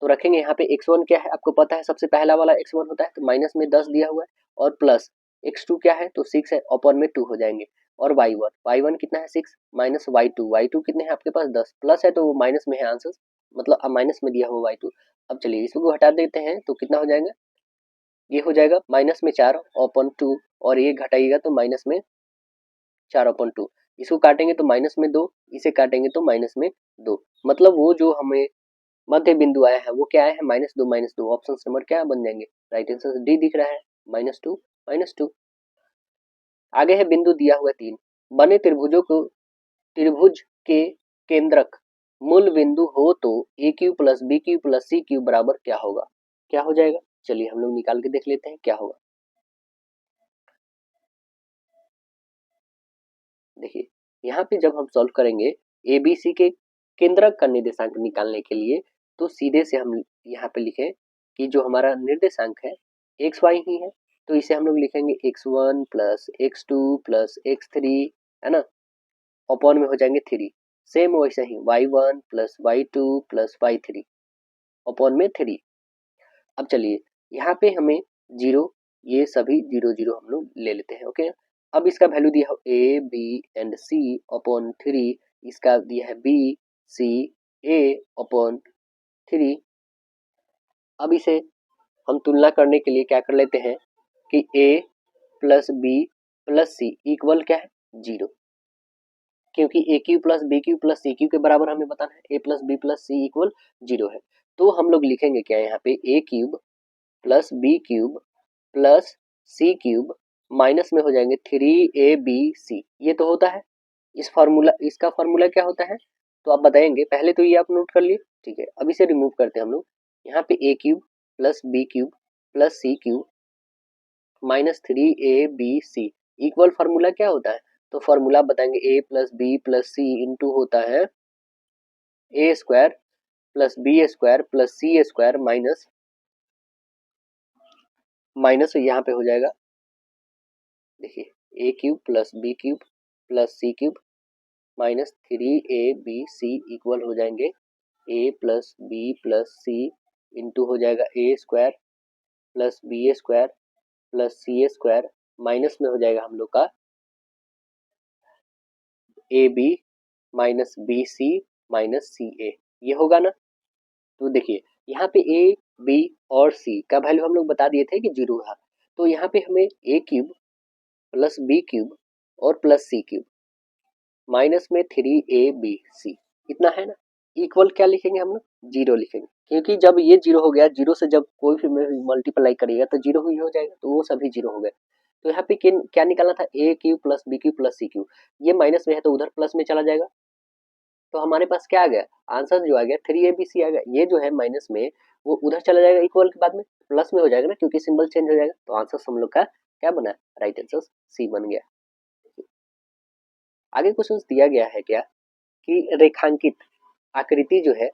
तो रखेंगे यहाँ पे x1 क्या है आपको पता है, सबसे पहला वाला x1 होता है तो माइनस में 10 दिया हुआ है, और प्लस x2 क्या है तो 6 है अपॉन में 2 हो जाएंगे, और y1 कितना है 6 माइनस y2 कितने हैं आपके पास 10, प्लस है तो वो माइनस में है आंसर, मतलब माइनस में दिया हुआ y2। अब चलिए इसको हटा देते हैं तो कितना हो जाएगा, ये हो जाएगा माइनस में 4 अपॉन 2, और ये घटाइएगा तो माइनस में 4 अपॉन 2, इसको काटेंगे तो माइनस में 2, इसे काटेंगे तो माइनस में 2, मतलब वो जो हमें मध्य बिंदु आया है वो क्या आया है -2 ऑप्शन नंबर क्या बन जाएंगे, राइट आंसर डी दिख रहा है -2। आगे है बिंदु दिया हुआ 3, बने त्रिभुजों को त्रिभुज के केंद्रक मूल बिंदु हो तो a cube plus B cube plus C cube बराबर क्या होगा, क्या हो जाएगा। चलिए हम लोग निकाल के देख लेते हैं क्या होगा। देखिए यहाँ पे जब हम सॉल्व करेंगे ए बी सी के केंद्रक का निर्देशांक निकालने के लिए, तो सीधे से हम यहाँ पे लिखें कि जो हमारा निर्देशांक है एक्स वाई ही है, तो इसे हम लोग लिखेंगे x1 plus x2 plus x3 है ना, अपॉन में हो जाएंगे 3, सेम वैसे ही y1 plus y2 plus y3 upon में 3। अब चलिए यहाँ पे हमें जीरो, ये सभी 0 0 हम लोग ले लेते हैं। ओके, अब इसका वैल्यू दिया हो A B and C upon 3, इसका दिया है बी सी ए अपॉन 3। अब इसे हम तुलना करने के लिए क्या कर लेते हैं कि a plus B plus c equal क्या है 0, क्योंकि a cube plus B cube plus C cube के बराबर हमें बताना है, a plus B plus c equal 0 है। तो हम लोग लिखेंगे क्या यहाँ पे a cube plus B cube plus C cube minus में हो जाएंगे 3ab ये तो होता है इस फार्मूला, इसका फार्मूला क्या होता है तो आप बताएंगे, पहले तो ये आप नोट कर लिए। ठीक है, अब इसे रिमूव करते हैं हम लोग, यहाँ पे a cube plus B cube plus C cube minus 3ab equal formula क्या होता है, तो फार्मूला बताएंगे a plus B plus C into होता है A square plus B square plus C square minus minus यहाँ पे हो जाएगा, देखिए A cube plus B cube plus C cube minus 3ab equal हो जाएंगे A plus B plus C into हो जाएगा A square plus B square plus C square minus में हो जाएगा हम लोग का A B minus B C minus C A, ये होगा ना। तो देखिए यहाँ पे ए बी और सी का वैल्यू हम लोग बता दिए थे कि 0 था, तो यहाँ पे हमें ए क्यूब प्लस बी क्यूब और प्लस सी क्यूब माइनस में 3ab इतना है ना, इक्वल क्या लिखेंगे हम लोग 0 लिखेंगे, क्योंकि जब ये 0 हो गया, 0 से जब कोई भी मल्टीप्लाई करेगा तो 0 ही हो जाएगा, तो वो सभी 0 हो गए। तो यहाँ पे क्या निकालना था A cube plus B cube plus C cube, ये माइनस में है तो उधर प्लस में चला जाएगा, तो हमारे पास क्या आ गया आंसर जो आ गया 3ab आ गया, ये जो है माइनस में वो उधर चला जाएगा इक्वल के बाद में प्लस में हो जाएगा ना, क्योंकि सिंबल चेंज हो जाएगा, तो आंसर हम लोग का क्या बना, राइट आंसर सी बन गया। आगे क्वेश्चन दिया गया है क्या कि रेखांकित आकृति जो है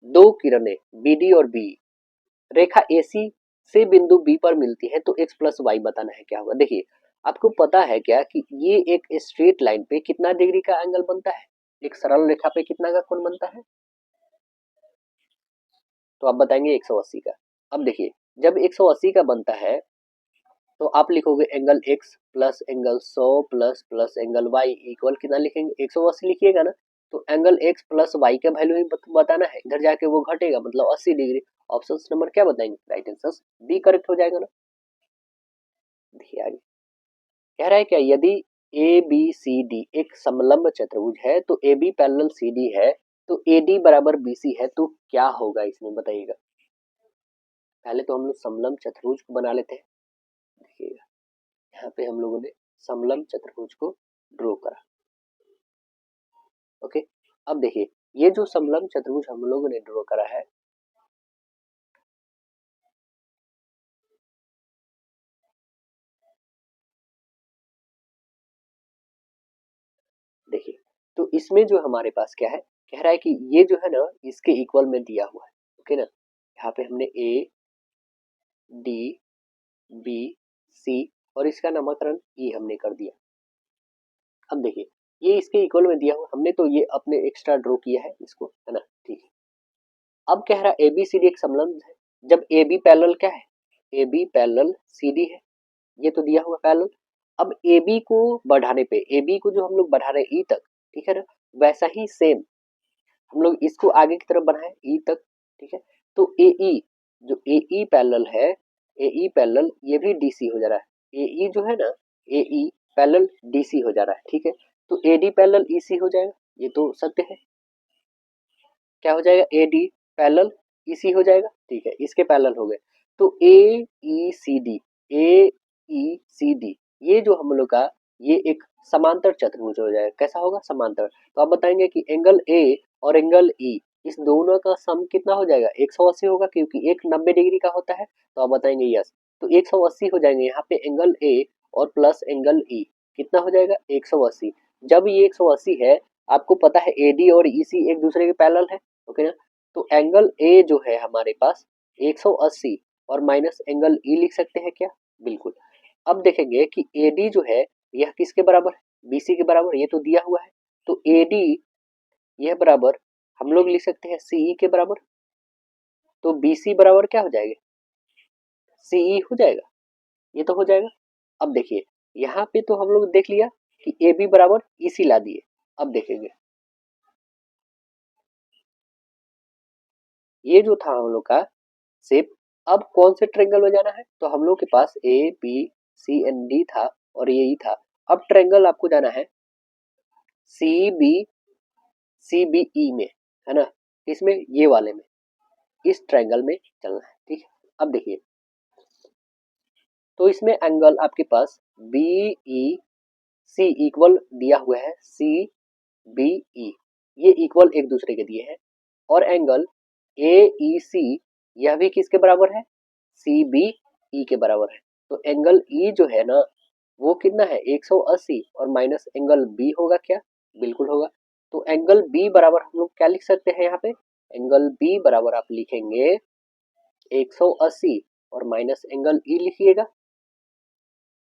दो किरणें BD और BE रेखा AC से बिंदु B पर मिलती है तो x प्लस वाई बताना है क्या होगा। देखिए आपको पता है क्या कि ये एक स्ट्रेट लाइन पे कितना डिग्री का एंगल बनता है, एक सरल रेखा पे कितना का कोण बनता है, तो आप बताएंगे 180 का। अब देखिए जब 180 का बनता है तो आप लिखोगे angle x plus angle 100 plus plus angle y equal कितना लिखेंगे, 180 लिखिएगा ना। तो एंगल x प्लस y का वैल्यू ही बताना है, इधर जाके वो घटेगा मतलब 80 डिग्री। ऑप्शन नंबर क्या बताएंगे, राइट आंसर बी करेक्ट हो जाएगा ना। देखिए आगे कह रहा है क्या, यदि ए बी सी डी एक समलंब चतुर्भुज है तो A B parallel C D है तो ए डी बराबर बी सी है तो क्या होगा इसमें बताइएगा। पहले तो हम लोग समलंब चतुर्भुज को बना लेते हैं। देखिएगा यहाँ पे हम लोगों ने समलंब चतुर्भुज को ड्रॉ करा। ओके अब देखिए ये जो समलंब चतुर्भुज हम लोगों ने ड्रॉ करा है, देखिए तो इसमें जो हमारे पास क्या है, कह रहा है कि ये जो है ना इसके इक्वल में दिया हुआ है। ओके ना, यहाँ पे हमने ए डी बी सी और इसका नामकरण ई हमने कर दिया। अब देखिए ये इसके इक्वल में दिया हुआ, हमने तो ये अपने एक्स्ट्रा ड्रॉ किया है इसको, है ना, ठीक है। अब कह रहा है ए बी सी डी एक समलंब है, जब ए बी पैरेलल क्या है, A B parallel C D है, ये तो दिया हुआ पैरेलल। अब ए बी को बढ़ाने पे, ए बी को जो हम लोग बढ़ा रहे हैं ई तक, ठीक है ना, वैसा ही सेम हम लोग इसको आगे की तरफ बढ़ाएं ई तक, ठीक है। तो ए ई जो ए ई पैरेलल है, ए ई पैरेलल ये भी डी सी हो जा रहा है, ए ई जो है ना ए ई पैरेलल डी सी हो जा रहा है, ठीक है। तो ए डी पैरेलल ई सी हो जाएगा, ये तो सत्य है। क्या हो जाएगा, ए डी पैरेलल ई सी हो जाएगा, ठीक है, इसके पैरेलल हो गए। तो ए ई सी डी, ए ई सी डी ये जो हम लोग का ये एक समांतर चतुर्भुज हो जाएगा। कैसा होगा, समांतर। तो आप बताएंगे कि एंगल ए और एंगल ई इस दोनों का सम कितना हो जाएगा, 180 होगा, क्योंकि एक 90 डिग्री का होता है। तो आप बताएंगे यस, तो 180 हो जाएंगे यहाँ पे एंगल ए और प्लस एंगल ई कितना हो जाएगा 180। जब ये 180 है, आपको पता है एडी और ईसी एक दूसरे के पैरेलल है, ओके ना। तो एंगल ए जो है हमारे पास 180 और माइनस एंगल ई लिख सकते हैं क्या, बिल्कुल। अब देखेंगे कि एडी जो है यह किसके बराबर है, बीसी के बराबर, ये तो दिया हुआ है। तो एडी यह बराबर हम लोग लिख सकते हैं सीई के बराबर, तो बीसी बराबर क्या हो जाएगा, सीई हो जाएगा, ये तो हो जाएगा। अब देखिए यहाँ पे तो हम लोग देख लिया कि ए बी बराबर इसी ला दिए। अब देखेंगे ये जो था हम लोग का शेप, अब कौन से ट्रायंगल में जाना है, तो हम लोग के पास A B C and D था और ये ही था। अब ट्रायंगल आपको जाना है सी बी ई में, है ना, इसमें ये वाले में, इस ट्रायंगल में चलना है, ठीक है। अब देखिए तो इसमें एंगल आपके पास बी ई सी इक्वल दिया हुआ है, सी बी ई ये इक्वल एक दूसरे के दिए हैं, और एंगल ए ई सी यह भी किसके बराबर है, सी बी ई के बराबर है। तो एंगल ई जो है ना वो कितना है 180 और माइनस एंगल बी होगा क्या, बिल्कुल होगा। तो एंगल बी बराबर हम लोग क्या लिख सकते हैं यहाँ पे, एंगल बी बराबर आप लिखेंगे 180 और माइनस एंगल ई लिखिएगा,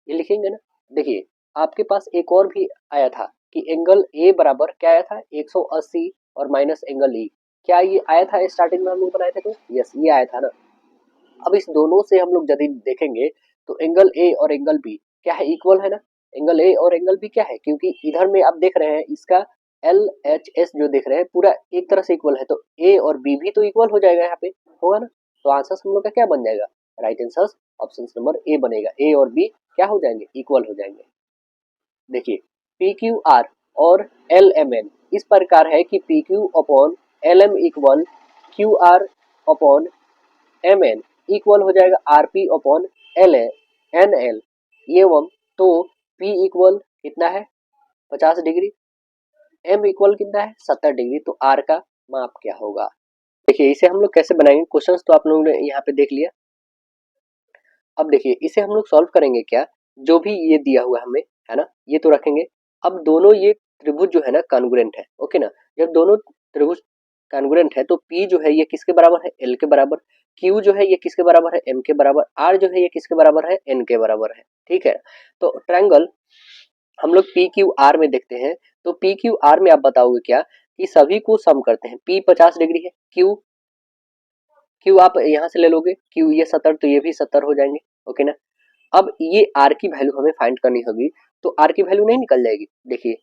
ये लिखेंगे ना। देखिए आपके पास एक और भी आया था कि एंगल ए बराबर क्या आया था 180 और माइनस एंगल ई, क्या ये आया था स्टार्टिंग में हम लोग बनाए थे, तो यस ये आया था ना। अब इस दोनों से हम लोग यदि देखेंगे तो एंगल ए और एंगल बी क्या है, इक्वल है ना। एंगल ए और एंगल बी क्या है, क्योंकि इधर में आप देख रहे हैं इसका एल एच एस जो देख रहे हैं पूरा एक तरह से इक्वल है, तो ए और बी भी तो इक्वल हो जाएगा यहाँ पे, होगा ना। तो आंसर हम लोग का क्या बन जाएगा, राइट आंसर ऑप्शन नंबर ए बनेगा, ए और बी क्या हो जाएंगे, इक्वल हो जाएंगे। देखिए पी क्यू आर और एल एम एन इस प्रकार है कि P Q upon L M equal Q R upon M N equal हो जाएगा R P upon L N L एवं तो पी इक्वल कितना है 50 डिग्री, एम इक्वल कितना है 70 डिग्री, तो आर का माप क्या होगा। देखिए इसे हम लोग कैसे बनाएंगे, क्वेश्चंस तो आप लोगों ने यहाँ पे देख लिया। अब देखिए इसे हम लोग सॉल्व करेंगे क्या, जो भी ये दिया हुआ हमें है ना ये तो रखेंगे। अब दोनों ये त्रिभुज जो है ना कॉन्ग्रुएंट है, ओके ना। जब दोनों त्रिभुज कॉन्ग्रुएंट है तो P जो है ये किसके बराबर है, L के बराबर। Q जो है ये किसके बराबर है, M के बराबर, R जो है ये किसके बराबर है, N के बराबर है। ठीक है, तो ट्रायंगल हम लोग PQR में देखते हैं, तो PQR में आप बताओगे क्या कि सभी को सम करते हैं। P 50 डिग्री है, Q आप यहाँ से ले लोगे, Q ये 70 तो ये भी 70 हो जाएंगे। ओके ना। अब ये R की वैल्यू हमें फाइंड करनी होगी, तो R की वैल्यू नहीं निकल जाएगी। देखिए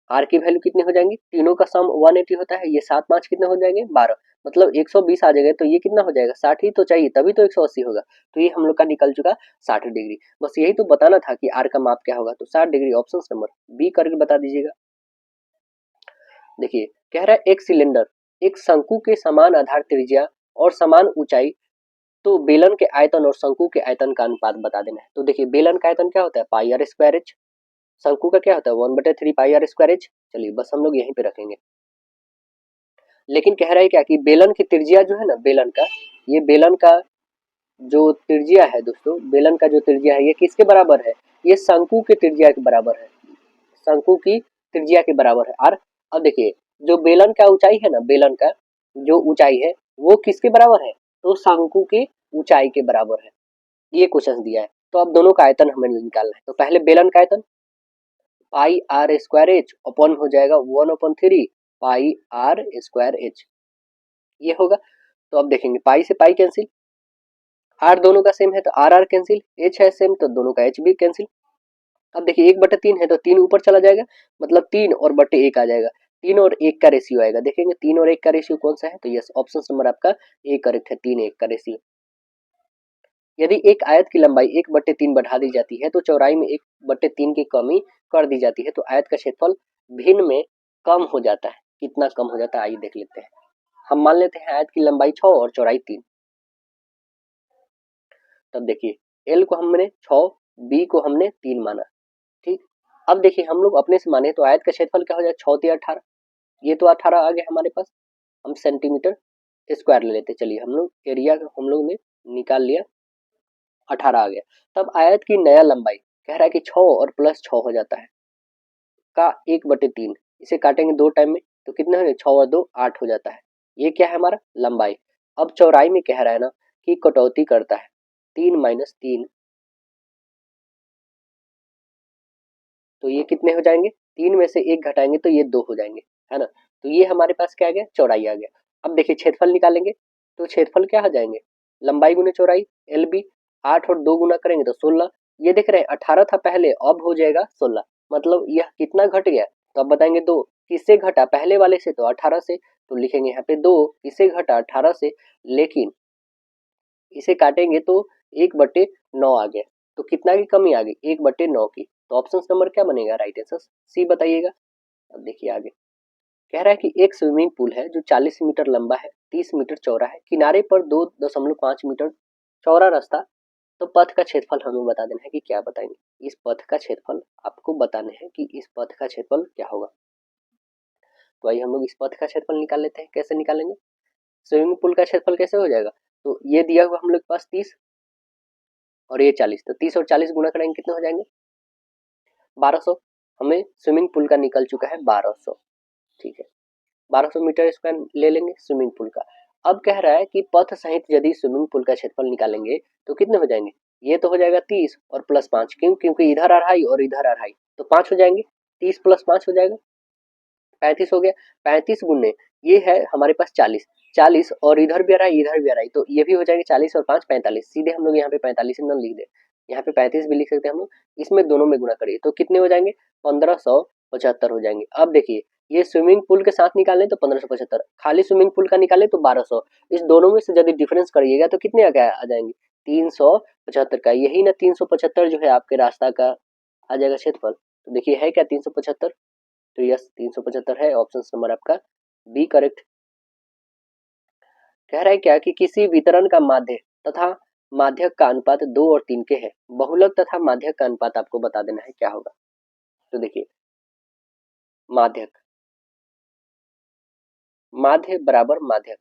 R की वैल्यू कितनी हो जाएंगी, तीनों का सम 180 होता है, ये 7 5 कितने हो जाएंगे 12, मतलब 120 आ जाएगा। तो ये कितना हो जाएगा 60 ही तो चाहिए, तभी तो 180 होगा। तो ये हम लोग का निकल चुका 60 डिग्री। बस यही तो बताना था कि R का माप क्या होगा, तो 60 डिग्री ऑप्शन नंबर बी करके बता दीजिएगा। देखिए कह रहा है एक सिलेंडर एक शंकु के समान आधार त्रिज्या और समान ऊंचाई, तो बेलन के आयतन और शंकु के आयतन का अनुपात बता देना है। तो देखिए बेलन का आयतन क्या होता है, पाई आर स्क्वायर एच, शंकु का क्या होता है 1/3 पाई आर स्क्वायर एच। चलिए बस हम लोग यहीं पे रखेंगे। लेकिन कह रहा है क्या कि बेलन की त्रिज्या जो है ना, बेलन का, ये बेलन का जो त्रिज्या है दोस्तों, बेलन का जो त्रिज्या है ये किसके बराबर है, ये शंकु के त्रिज्या के बराबर है, शंकु की त्रिज्या के बराबर है आर। अब देखिए जो बेलन का ऊंचाई है ना, बेलन का जो ऊंचाई है वो किसके बराबर है, तो शंकु की ऊंचाई के बराबर है। ये क्वेश्चन दिया है, तो अब दोनों का आयतन हमें निकालना है। तो पहले बेलन का आयतन पाई आर स्क्वायर एच अपॉन हो जाएगा 1/3 पाई आर स्क्वायर एच, ये होगा। तो अब देखेंगे पाई से पाई कैंसिल, आर दोनों का सेम है तो आर आर कैंसिल, एच है सेम तो दोनों का एच भी कैंसिल। अब देखिए 1/3 है तो 3 ऊपर चला जाएगा, मतलब 3 और बटे 1 आ जाएगा, 3 और 1 का रेशियो आएगा। देखेंगे 3 और 1 का रेशियो कौन सा है, तो यस ऑप्शन नंबर आपका ए करेक्ट है, 3:1 का रेशियो। यदि एक आयत की लंबाई 1/3 बढ़ा दी जाती है तो चौड़ाई में 1/3 की कमी कर दी जाती है, तो आयत का क्षेत्रफल भिन्न में कम हो जाता है। कितना कम हो जाता है आइए देख लेते हैं। हम मान लेते हैं आयत की लंबाई 6 और चौड़ाई 3। तब देखिए एल को हमने 6, बी को हमने 3 माना। ठीक, अब देखिए हम लोग अपने से माने तो आयत का क्षेत्रफल क्या हो जाए 6 3 18, ये तो 18 आ गया हमारे पास। हम सेंटीमीटर स्क्वायर ले लेते, चलिए हम लोग एरिया हम लोग ने निकाल लिया, 18 आ गया। तब आयत की नया लंबाई कह रहा है कि 6 और प्लस 6 हो जाता है का 1/3, इसे काटेंगे 2 टाइम में तो कितने होंगे 6 और 2 8 हो जाता है। ये क्या है हमारा लंबाई। अब चौड़ाई में कह रहा है ना कि कटौती करता है, 3 - 3, तो ये कितने हो जाएंगे, 3 में से 1 घटाएंगे तो ये 2 हो जाएंगे, है ना। तो ये हमारे पास क्या आ गया, चौड़ाई आ गया। अब देखिए क्षेत्रफल निकालेंगे, तो क्षेत्रफल क्या हो जाएंगे, लंबाई गुने चौड़ाई एल बी, 8 और 2 गुना करेंगे तो 16। ये देख रहे हैं 18 था पहले, अब हो जाएगा 16, मतलब यह कितना घट गया, तो अब बताएंगे 2 किससे घटा, पहले वाले से तो 18 से, तो लिखेंगे यहाँ पे 2 किससे घटा 18 से, लेकिन इसे काटेंगे तो 1/9 आ गया, तो कितना की कमी आ गई 1/9 की। तो ऑप्शन नंबर क्या बनेगा, राइट आंसर सी बताइएगा। अब देखिए आगे कह रहा है कि एक स्विमिंग पूल है जो 40 मीटर लंबा है, 30 मीटर चौड़ा है, किनारे पर 2.5 मीटर चौड़ा रास्ता, तो पथ का क्षेत्रफल हमें बता देना है कि क्या बताएंगे, इस पथ का क्षेत्रफल आपको बताने हैं कि इस पथ का क्षेत्रफल क्या होगा। तो आइए हम लोग इस पथ का क्षेत्रफल निकाल लेते हैं। कैसे निकालेंगे, स्विमिंग पूल का क्षेत्रफल कैसे हो जाएगा, तो ये दिया हुआ हम लोग के पास 30 और ये 40, तो 30 और 40 गुना करेंगे कितने हो जाएंगे 1200। हमें स्विमिंग पूल का निकल चुका है 1200। ठीक है, 1200 मीटर स्क्वायर ले लेंगे स्विमिंग पूल का। अब कह रहा है कि पथ सहित यदि स्विमिंग पूल का क्षेत्रफल निकालेंगे तो कितने हो जाएंगे, ये तो हो जाएगा 30 और प्लस 5, क्यों, क्योंकि इधर 2.5 और इधर 2.5, तो 5 हो जाएंगे, 30 प्लस 5 हो जाएगा 35 हो गया। 35 गुने ये है हमारे पास 40, 40 और इधर भी 2.5 इधर भी 2.5, तो ये भी हो जाएंगे 40 और 5 45, सीधे हम लोग यहाँ पे 45 न लिख दे, यहाँ पे 35 भी लिख सकते हैं हम लोग, इसमें दोनों में गुना करिए तो कितने हो जाएंगे 1575 हो जाएंगे। अब देखिए ये स्विमिंग पूल के साथ निकालें तो 1575, खाली स्विमिंग पूल का निकालें तो 1200, इस दोनों में से यदि डिफरेंस करिएगा तो कितने आ जाएंगे 375 का, यही ना 375 जो है आपके रास्ता का आ जाएगा क्षेत्रफल। तो देखिए है क्या 375, तो यस 375 है, ऑप्शन नंबर आपका बी करेक्ट। कह रहा है क्या कि किसी वितरण का माध्य तथा माध्यक का अनुपात 2 और 3 के है, बहुलक तथा माध्यक का अनुपात आपको बता देना है क्या होगा। तो देखिए माध्यक, माध्य बराबर माध्यक,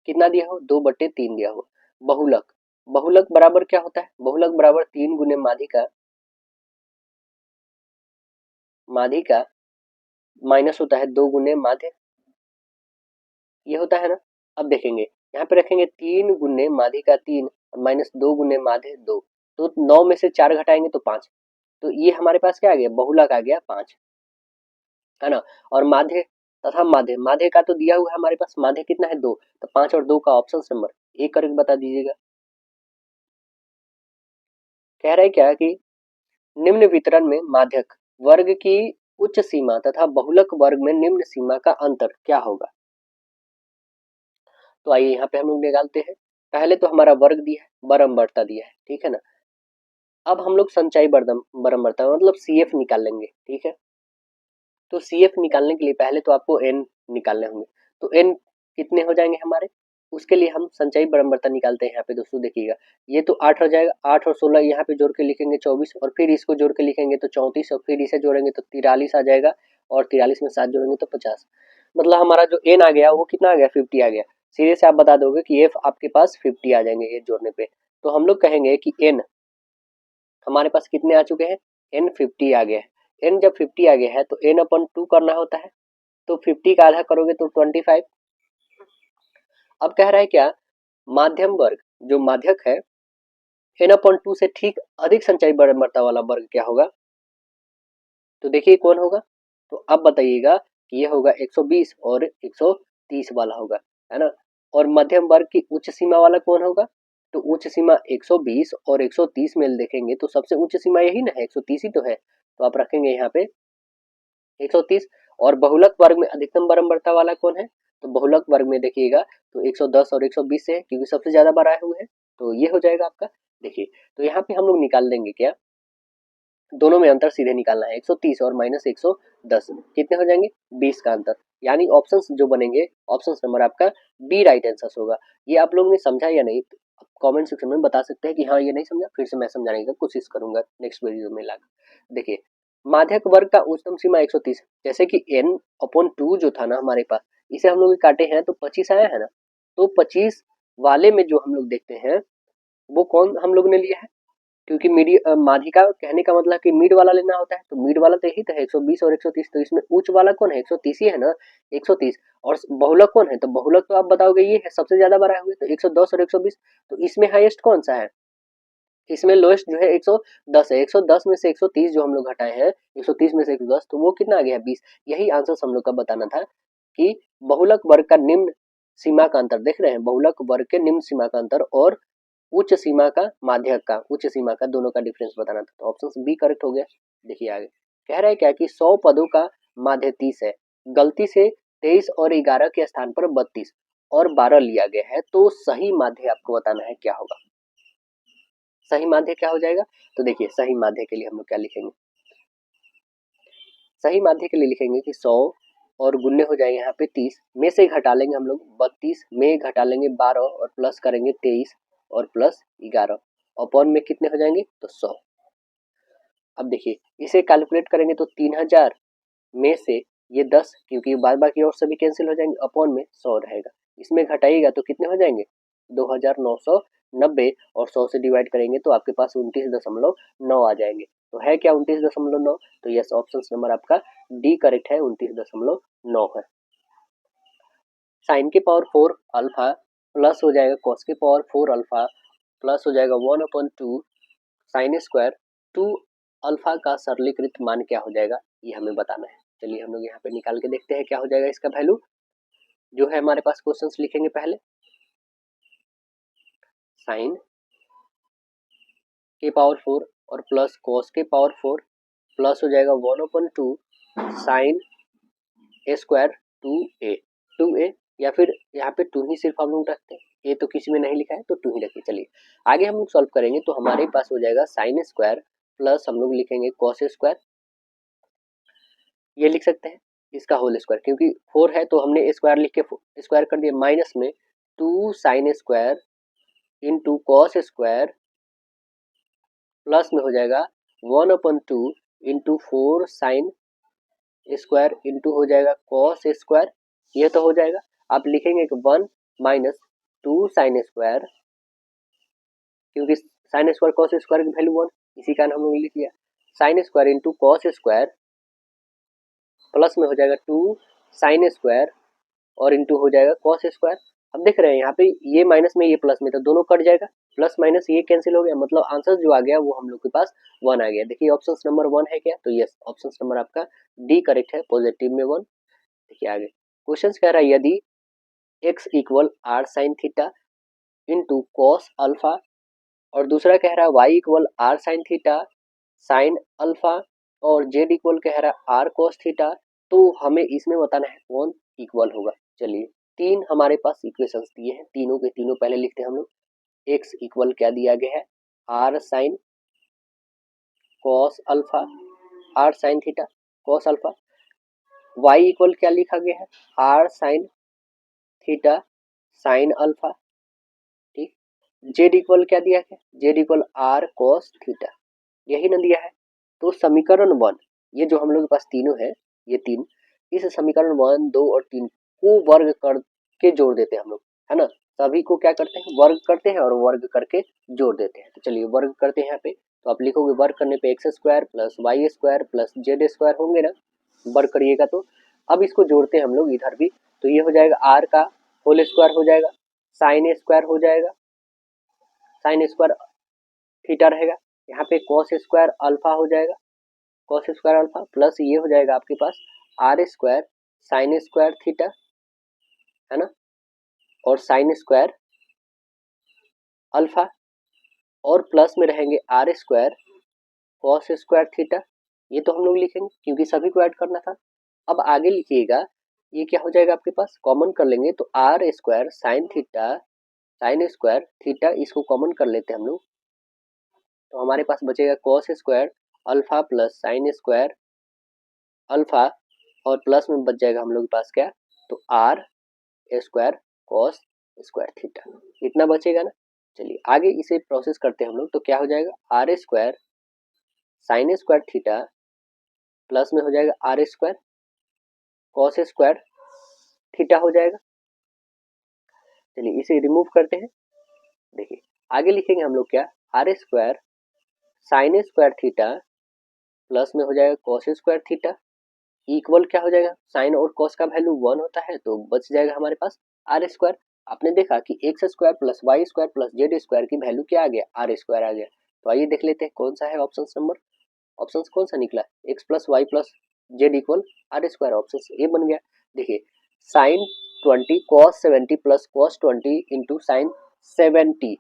कितना दिया हो 2/3 दिया हो। बहुलक, बहुलक बराबर क्या होता है, बहुलक बराबर 3 गुने माध्यिका, माध्यिका माइनस होता है 2 गुने माध्य, ये होता है ना। अब देखेंगे यहाँ पे रखेंगे 3 गुने माधे का 3 और माइनस 2 गुने माधे 2, तो 9 में से 4 घटाएंगे तो 5, तो ये हमारे पास क्या आ गया, बहुलक आ गया 5, है ना। और माधे तथा माधे, माधे का तो दिया हुआ है हमारे पास, माधे कितना है 2, तो 5 और 2 का ऑप्शन नंबर एक करके बता दीजिएगा। कह रहे क्या कि निम्न वितरण में माध्यक वर्ग की उच्च सीमा तथा बहुलक वर्ग में निम्न सीमा का अंतर क्या होगा। तो आइए यहाँ पे हम लोग निकालते हैं। पहले तो हमारा वर्ग दिया है, बरम्बरता दिया है, ठीक है ना। अब हम लोग संचयी बरम्बरता मतलब CF निकाल लेंगे, ठीक है। तो CF निकालने के लिए पहले तो आपको n निकालने होंगे, तो n कितने हो जाएंगे हमारे, उसके लिए हम संचयी बरम्बरता निकालते हैं। यहाँ पे दोस्तों देखिएगा, ये तो 8 हो जाएगा, 8 और 16 यहाँ पे जोड़ के लिखेंगे 24, और फिर इसको जोड़ के लिखेंगे तो 34, और फिर इसे जोड़ेंगे तो 43 आ जाएगा, और 43 में 7 जोड़ेंगे तो 50। मतलब हमारा जो n आ गया वो कितना आ गया, 50 आ गया। सीधे से आप बता दोगे कि f आपके पास 50 आ जाएंगे ये जोड़ने पे। तो हम लोग कहेंगे कि n हमारे पास कितने आ चुके हैं, n 50 आ गया है। n जब 50 आ गया है तो n अपन 2 करना होता है, तो 50 का आधा करोगे तो 25। अब कह रहा है क्या, माध्यम वर्ग जो माध्यक है n अपन 2 से ठीक अधिक संचयी बरम्बरता वाला वर्ग क्या होगा, तो देखिए कौन होगा। तो अब बताइएगा कि ये होगा 120 और 130 वाला होगा, है ना। और मध्यम वर्ग की उच्च सीमा वाला कौन होगा, तो उच्च सीमा 120 और 130 में देखेंगे तो सबसे उच्च सीमा यही ना है, 130 ही तो है, तो आप रखेंगे यहाँ पे 130। और बहुलक वर्ग में अधिकतम बरम्बरता वाला कौन है, तो बहुलक वर्ग में देखिएगा तो 110 और 120 है, क्योंकि सबसे ज्यादा बढ़ाए हुए हैं, तो ये हो जाएगा आपका। देखिए तो यहाँ पे हम लोग निकाल देंगे क्या, दोनों में अंतर सीधे निकालना है, 130 और माइनस 110 कितने हो जाएंगे, 20 का अंतर। यानी ऑप्शंस जो बनेंगे, ऑप्शंस नंबर आपका बी राइट आंसर होगा। ये आप लोगों ने समझा या नहीं, कमेंट सेक्शन में बता सकते हैं कि हाँ ये नहीं समझा, फिर से मैं समझाने की कोशिश करूंगा नेक्स्ट वीडियो में लाकर। देखिए माध्यक वर्ग का उच्चतम सीमा 130, जैसे कि n अपॉन 2 जो था ना हमारे पास, इसे हम लोग काटे हैं तो 25 आया है ना, तो 25 वाले में जो हम लोग देखते हैं वो कौन हम लोग ने लिया है, क्योंकि माध्यिका कहने का मतलब कि मिड वाला लेना होता है, तो मिड वाला तो यही था 120 और 130, तो इसमें उच्च वाला कौन है, 130 ही है ना, 130। और बहुलक कौन है, तो बहुलक तो आप बताओगे ये है सबसे ज्यादा बड़ा हुए, तो 110 और 120, तो इसमें हाईएस्ट कौन सा है, इसमें लोएस्ट जो है 110 है। 110 में से 130 जो हम लोग घटाए हैं, 130 में से 110, तो वो कितना आ गया 20। यही आंसर हम लोग का बताना था कि बहुलक वर्ग का निम्न सीमा का अंतर, देख रहे हैं बहुलक वर्ग के निम्न सीमा का अंतर और उच्च सीमा का माध्यक का उच्च सीमा का दोनों का डिफरेंस बताना था, तो ऑप्शन बी करेक्ट हो गया। देखिए आगे कह रहा है क्या कि 100 पदों का माध्य 30 है, गलती से 23 और 11 के स्थान पर 32 और 12 लिया गया है, तो सही माध्य आपको बताना है क्या होगा। सही माध्य क्या हो जाएगा, तो देखिए सही माध्य के लिए हम लोग क्या लिखेंगे, सही माध्य के लिए लिखेंगे कि 100 और गुन्ने हो जाएंगे यहाँ पे 30 में से घटा लेंगे हम लोग 32 में घटा लेंगे 12 और प्लस करेंगे 23 और प्लस 11 अपॉन में कितने हो जाएंगे, तो 100। अब देखिए इसे कैलकुलेट करेंगे तो 3000 में से ये 10, क्योंकि बाद बाकी और सभी कैंसिल हो जाएंगे, अपॉन में 100 रहेगा। इसमें घटाइएगा तो कितने हो जाएंगे 2990, और 100 से डिवाइड करेंगे तो आपके पास 29.9 आ जाएंगे। तो है क्या 29.9, तो यस ऑप्शन नंबर आपका डी करेक्ट है, 29.9 है। साइन के पावर 4 अल्फा प्लस हो जाएगा कॉस के पावर 4 अल्फा प्लस हो जाएगा 1/2 साइन स्क्वायर 2 अल्फा का सरलीकृत मान क्या हो जाएगा, ये हमें बताना है। चलिए हम लोग यहाँ पे निकाल के देखते हैं क्या हो जाएगा इसका वैल्यू, जो है हमारे पास क्वेश्चंस लिखेंगे पहले। साइन के पावर 4 और प्लस कॉस के पावर 4 प्लस हो जाएगा 1/2 साइन स्क्वायर 2a या फिर यहाँ पे 2 ही सिर्फ हम लोग रखते हैं, ए तो किसी में नहीं लिखा है तो 2 ही रखिए। चलिए आगे हम लोग सॉल्व करेंगे तो हमारे पास हो जाएगा साइन स्क्वायर प्लस हम लोग लिखेंगे कॉस स्क्वायर, ये लिख सकते हैं इसका होल स्क्वायर, क्योंकि 4 है तो हमने स्क्वायर लिख के स्क्वायर कर दिया, माइनस में 2 sine square into cos square plus में हो जाएगा 1/2 इंटू 4 साइन स्क्वायर इंटू हो जाएगा कॉस स्क्वायर, ये तो हो जाएगा। आप लिखेंगे कि 1 माइनस 2 साइन स्क्वायर, क्योंकि साइन स्क्वायर कॉस स्क्वायर की वैल्यू 1, इसी कारण हम लोग लिख लिया sine square into cos square plus में हो जाएगा 2 साइन स्क्वायर और इंटू हो जाएगा कॉस स्क्वायर। अब देख रहे हैं यहाँ पे ये माइनस में ये प्लस में, तो दोनों कट जाएगा, प्लस माइनस ये कैंसिल हो गया, मतलब आंसर जो आ गया वो हम लोग के पास 1 आ गया। देखिए ऑप्शन नंबर 1 है क्या, तो यस ऑप्शन नंबर आपका डी करेक्ट है, पॉजिटिव में 1। देखिए आगे क्वेश्चन कह रहा है यदि x equal R sine theta into cos alpha, और दूसरा कह रहा है y equal R sine theta sine alpha, और z इक्वल कह रहा है आर कॉस थीटा, तो हमें इसमें बताना है कौन इक्वल होगा। चलिए तीन हमारे पास इक्वेशंस दिए हैं, तीनों के तीनों पहले लिखते हैं हम लोग। x इक्वल क्या दिया गया है, R sine cos alpha, R sine theta cos alpha. y equal क्या लिखा गया है, R sine theta sine alpha, ठीक। जेड इक्वल क्या दिया है, Z equal R cos theta, यही ना दिया है। तो समीकरण 1 ये जो हम लोग के पास तीनों है, ये तीन, इस समीकरण 1 2 और 3 को वर्ग करके जोड़ देते हैं हम लोग, है ना। सभी को क्या करते हैं, वर्ग करते हैं और वर्ग करके जोड़ देते हैं। तो चलिए वर्ग करते हैं यहाँ पे, तो आप लिखोगे वर्ग करने पे X square plus Y square plus Z square होंगे ना, वर्ग करिएगा तो। अब इसको जोड़ते हैं हम लोग इधर भी, तो ये हो जाएगा आर का होल स्क्वायर हो जाएगा, साइन स्क्वायर हो जाएगा, साइन स्क्वायर थीटा रहेगा, यहाँ पे कॉस स्क्वायर अल्फा हो जाएगा, कॉस स्क्वायर अल्फा प्लस ये हो जाएगा आपके पास R square sine square theta, है ना, और साइन स्क्वायर अल्फा, और प्लस में रहेंगे R square cos square theta. ये तो हम लोग लिखेंगे क्योंकि सभी को ऐड करना था। अब आगे लिखिएगा, ये क्या हो जाएगा आपके पास, कॉमन कर लेंगे तो R square sine theta sine square theta, इसको कॉमन कर लेते हैं हम लोग, तो हमारे पास बचेगा cos square alpha plus sine square alpha, और प्लस में बच जाएगा हम लोग के पास क्या, तो R square cos square theta, इतना बचेगा ना। चलिए आगे इसे प्रोसेस करते हैं हम लोग, तो क्या हो जाएगा R square sine square theta plus में हो जाएगा R square cos square theta हो जाएगा। चलिए इसे रिमूव करते हैं, देखिए आगे लिखेंगे हम लोग क्या, R square sine square theta plus में हो जाएगा कॉस स्क्वायर थीटा, इक्वल क्या हो जाएगा, साइन और कॉस का वैल्यू 1 होता है, तो बच जाएगा हमारे पास आर स्क्वायर। आपने देखा कि X square plus Y square plus Z square की वैल्यू क्या आ गया, आर स्क्वायर आ गया। तो आइए देख लेते हैं कौन सा है ऑप्शन नंबर, ऑप्शन कौन सा निकला, X plus Y plus Z equal R square, option A बन गया। देखिए sine 20 cos 70 plus cos 20 into sine 70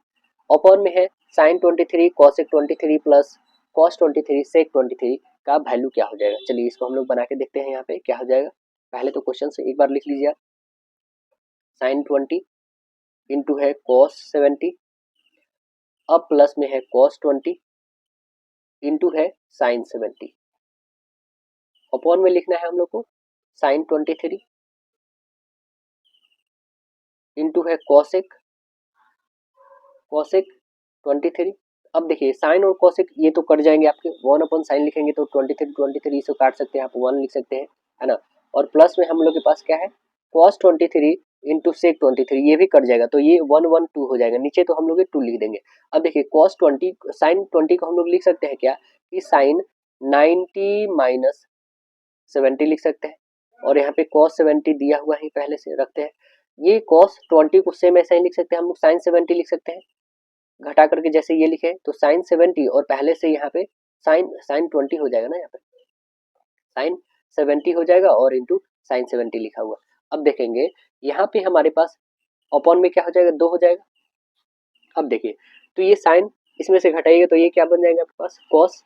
upon में है sine 23 cosec 23 plus cos 23 sec 23 का वैल्यू क्या हो जाएगा। चलिए इसको हम लोग बना के देखते हैं, यहाँ पे क्या हो जाएगा। पहले तो क्वेश्चन से एक बार लिख लीजिए आप, साइन 20 इंटू है कॉस 70, अब प्लस में है कॉस 20 इंटू है साइन 70, अपॉन में लिखना है हम लोग को साइन 23 इंटू है कॉसेक कॉसेक 23। अब देखिए साइन और कॉसेक ये तो कट जाएंगे आपके, 1 अपन साइन लिखेंगे तो 23 इसको काट सकते हैं आप, 1 लिख सकते हैं, है ना। और प्लस में हम लोग के पास क्या है कॉस 23 इंटू सेक 23, ये भी कट जाएगा, तो ये 1 1 2 हो जाएगा, नीचे तो हम लोग 2 लिख देंगे। अब देखिए कॉस 20 साइन 20 को हम लोग लिख सकते हैं क्या, कि साइन 90 माइनस 70 लिख सकते हैं, और यहाँ पे कॉस 70 दिया हुआ ही पहले से रखते हैं। ये कॉस 20 को सेम ऐसा ही लिख सकते हैं हम लोग, साइन 70 लिख सकते हैं, घटा करके जैसे ये लिखे तो साइन 70 और पहले से यहाँ पे साइन साइन 20 हो जाएगा ना, यहाँ पे साइन 70 हो जाएगा और इंटू साइन 70 लिखा हुआ। अब देखेंगे यहाँ पे हमारे पास अपॉन में क्या हो जाएगा, 2 हो जाएगा। अब देखिए तो ये साइन इसमें से घटाइएगा तो ये क्या बन जाएगा आपके पास, कॉस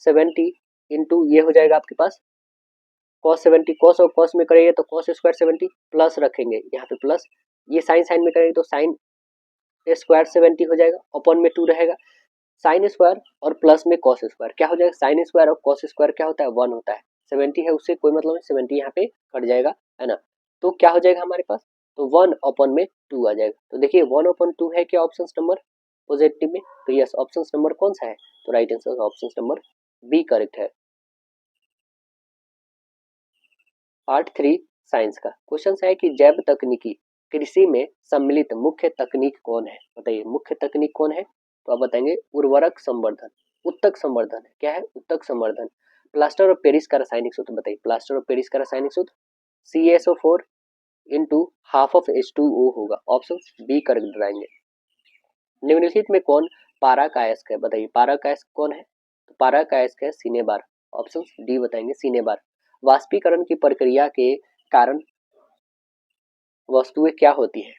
70 इंटू ये हो जाएगा आपके पास कॉस 70, कॉस और कॉस में करेंगे तो कॉस स्क्वायर 70 प्लस रखेंगे यहाँ पे प्लस, ये साइन साइन में करेंगे तो साइन स्क्वायर 70 हो जाएगा, अपॉन में 2 रहेगा, साइन स्क्वायर और प्लस में कॉस स्क्वायर क्या हो जाएगा, साइन स्क्वायर और कॉस स्क्वायर क्या होता है 1 होता है, 70 है उससे कोई मतलब नहीं, 70 यहाँ पे कट जाएगा, है ना। तो क्या हो जाएगा हमारे पास, तो 1 अपॉन में 2 आ जाएगा। तो देखिए 1 अपॉन 2 है क्या ऑप्शन नंबर पॉजिटिव में, तो यस ऑप्शन नंबर कौन सा है, तो right answer option number B correct है। पार्ट 3 साइंस का क्वेश्चन है कि जैव तकनीकी कृषि में सम्मिलित मुख्य तकनीक कौन है, बताइए मुख्य तकनीक कौन है, तो आप बताएंगे उर्वरक संवर्धन, उत्तक संवर्धन, क्या है उत्तक संवर्धन, प्लास्टर ऑफ पेरिस का रासायनिक सूत्र बताइए, प्लास्टर ऑफ पेरिस का रासायनिक सूत्र CaSO4 into half of H2O होगा। ऑप्शन बी करेक्ट बनाएंगे। निम्नलिखित में कौन पारा का अयस्क है? बताइए पारा का अयस्क कौन है? तो पारा का अयस्क है सिनेबार। ऑप्शन डी बताएंगे सिनेबार। वाष्पीकरण की प्रक्रिया के कारण वस्तुएं क्या होती है?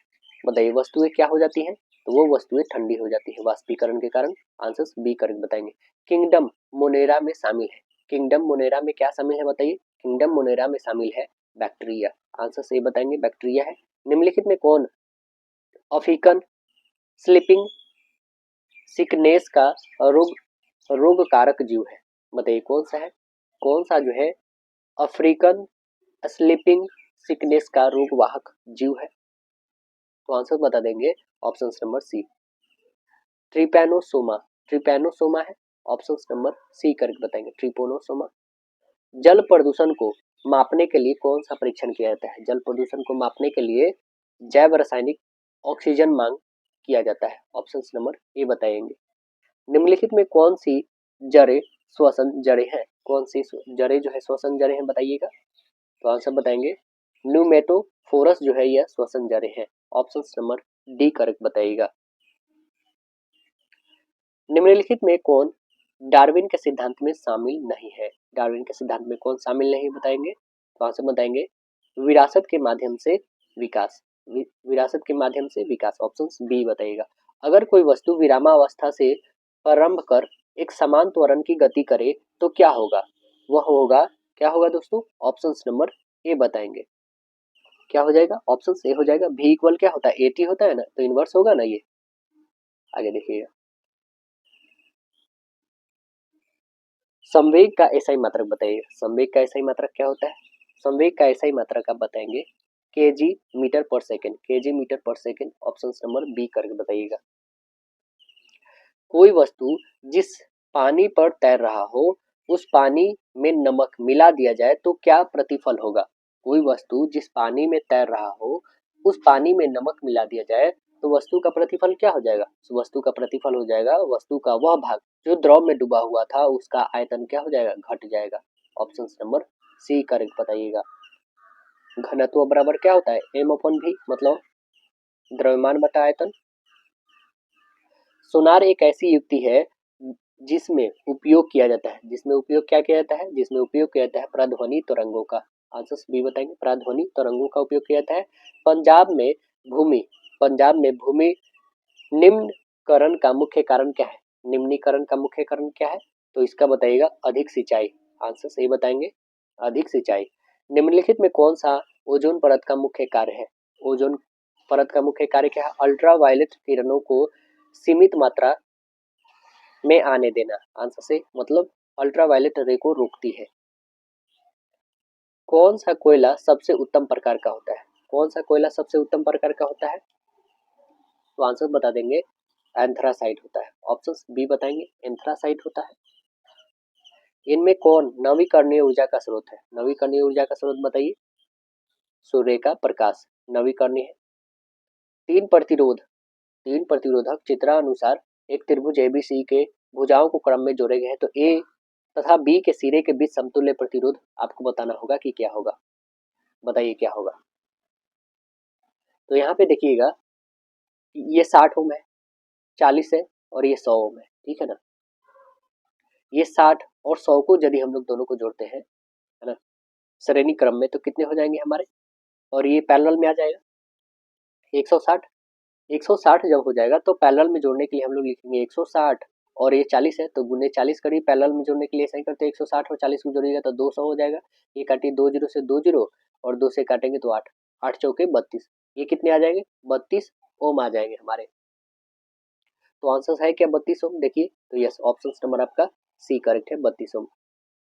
बताइए वस्तुएं क्या हो जाती हैं? तो वो वस्तुएं ठंडी हो जाती है वाष्पीकरण के कारण। आंसर बी करेक्ट बताएंगे। किंगडम मोनेरा में शामिल है। किंगडम मोनेरा में क्या शामिल है? बताइए किंगडम मोनेरा में शामिल है बैक्टीरिया। आंसर सही बताएंगे बैक्टीरिया है। निम्नलिखित में कौन अफ्रीकन स्लीपिंग सिकनेस का रोग कारक जीव है? बताइए कौन सा है? कौन सा जो है अफ्रीकन स्लीपिंग सिकनेस का रोग वाहक जीव है? तो आंसर बता देंगे option number C trypanosoma. Trypanosoma है। ऑप्शन नंबर सी करेक्ट बताएंगे ट्रिपोनोसोमा। जल प्रदूषण को मापने के लिए कौन सा परीक्षण किया जाता है? जल प्रदूषण को मापने के लिए जैव रासायनिक ऑक्सीजन मांग किया जाता है। ऑप्शन नंबर ए बताएंगे। निम्नलिखित में कौन सी जड़ें श्वसन जड़ें हैं? कौन सी जड़ें जो है श्वसन जड़ें हैं बताइएगा। तो आंसर बताएंगे न्यूमेटोफोरस जो है यह श्वसन जड़ें हैं। ऑप्शन नंबर डी करेक्ट बताइएगा। निम्नलिखित में कौन डार्विन के सिद्धांत में शामिल नहीं है? डार्विन के सिद्धांत में कौन शामिल नहीं बताएंगे? तो आंसर बताएंगे विरासत के माध्यम से विकास। विरासत के माध्यम से विकास। ऑप्शन बी बताइएगा। अगर कोई वस्तु विरामावस्था से प्रारंभ कर एक समान त्वरण की गति करे तो क्या होगा? वह होगा क्या होगा दोस्तों? ऑप्शन नंबर ए बताएंगे। क्या हो जाएगा? ऑप्शन ए हो जाएगा। भी इक्वल क्या होता है? एटी होता है ना, तो इनवर्स होगा ना ये। आगे देखिएगा। संवेग का एसआई मात्रक बताइए। संवेग का एसआई मात्रक क्या होता है? संवेग का एसआई मात्रक आप बताएंगे केजी मीटर पर सेकंड। केजी मीटर पर सेकंड। ऑप्शन नंबर बी करके बताइएगा। कोई वस्तु जिस पानी पर तैर रहा हो उस पानी में नमक मिला दिया जाए तो क्या प्रतिफल होगा? कोई वस्तु जिस पानी में तैर रहा हो उस पानी में नमक मिला दिया जाए तो वस्तु का प्रतिफल क्या हो जाएगा? वस्तु का प्रतिफल हो जाएगा वस्तु का वह भाग जो द्रव में डूबा हुआ था उसका आयतन क्या हो जाएगा? घट जाएगा। ऑप्शन नंबर सी करेक्ट बताइएगा। घनत्व बराबर क्या होता है? एम अपन भी, मतलब द्रव्यमान बटा आयतन। सोनार एक ऐसी युक्ति है जिसमें उपयोग किया जाता है। जिसमें उपयोग क्या किया जाता है? जिसमें उपयोग किया जाता है प्रध्वनि तरंगों का। आंसर बी बताएंगे प्रध्वनि तरंगों का उपयोग किया जाता है। पंजाब में भूमि निम्नीकरण का मुख्य कारण क्या है? निम्नीकरण का मुख्य कारण क्या है? तो इसका बताइएगा अधिक सिंचाई। आंसर सही बताएंगे अधिक सिंचाई। निम्नलिखित में कौन सा ओजोन परत का मुख्य कार्य है? ओजोन परत का मुख्य कार्य क्या है? अल्ट्रावायलेट किरणों को सीमित मात्रा में आने देना। आंसर से मतलब अल्ट्रावायलेट रे को रोकती है। कौन सा कोयला सबसे उत्तम प्रकार का होता है? कौन सा कोयला सबसे उत्तम प्रकार का होता है? तो आंसर बता देंगे एंथ्रासाइट होता है। ऑप्शन बी बताएंगे एंथ्रासाइट होता है। इनमें कौन नवीकरणीय ऊर्जा का स्रोत है? नवीकरणीय ऊर्जा का स्रोत बताइए। सूर्य का प्रकाश नवीकरणीय है। तीन प्रतिरोधक चित्रानुसार एक त्रिभुज एबीसी के भुजाओं को क्रम में जोड़े गए हैं तो ए तथा बी के सिरे के बीच समतुल्य प्रतिरोध आपको बताना होगा कि क्या होगा। बताइए क्या होगा। तो यहाँ पे देखिएगा ये 60 ओम है, 40 है और ये 100 ओम है। ठीक है ना। ये 60 और 100 को यदि हम लोग दोनों को जोड़ते हैं है ना श्रेणी क्रम में तो कितने हो जाएंगे हमारे? और ये पैरेलल में आ जाएगा 160। 160 जब हो जाएगा तो पैरेलल में जोड़ने के लिए हम लोग लिखेंगे 160 और ये 40 है तो गुने 40 करिए। पैरेलल में जोड़ने के लिए ऐसा ही करते हैं 160 और 40 को जोड़िएगा तो 200 हो जाएगा। ये काटिए 2 जीरो से 2 जीरो और 2 से काटेंगे तो 8 8 चौके 32। ये कितने आ जाएंगे? 32 ओम आ जाएंगे हमारे। तो आंसर है क्या? 32 ओम। देखिए तो यस ऑप्शन नंबर आपका सी करेक्ट है 32 ओम।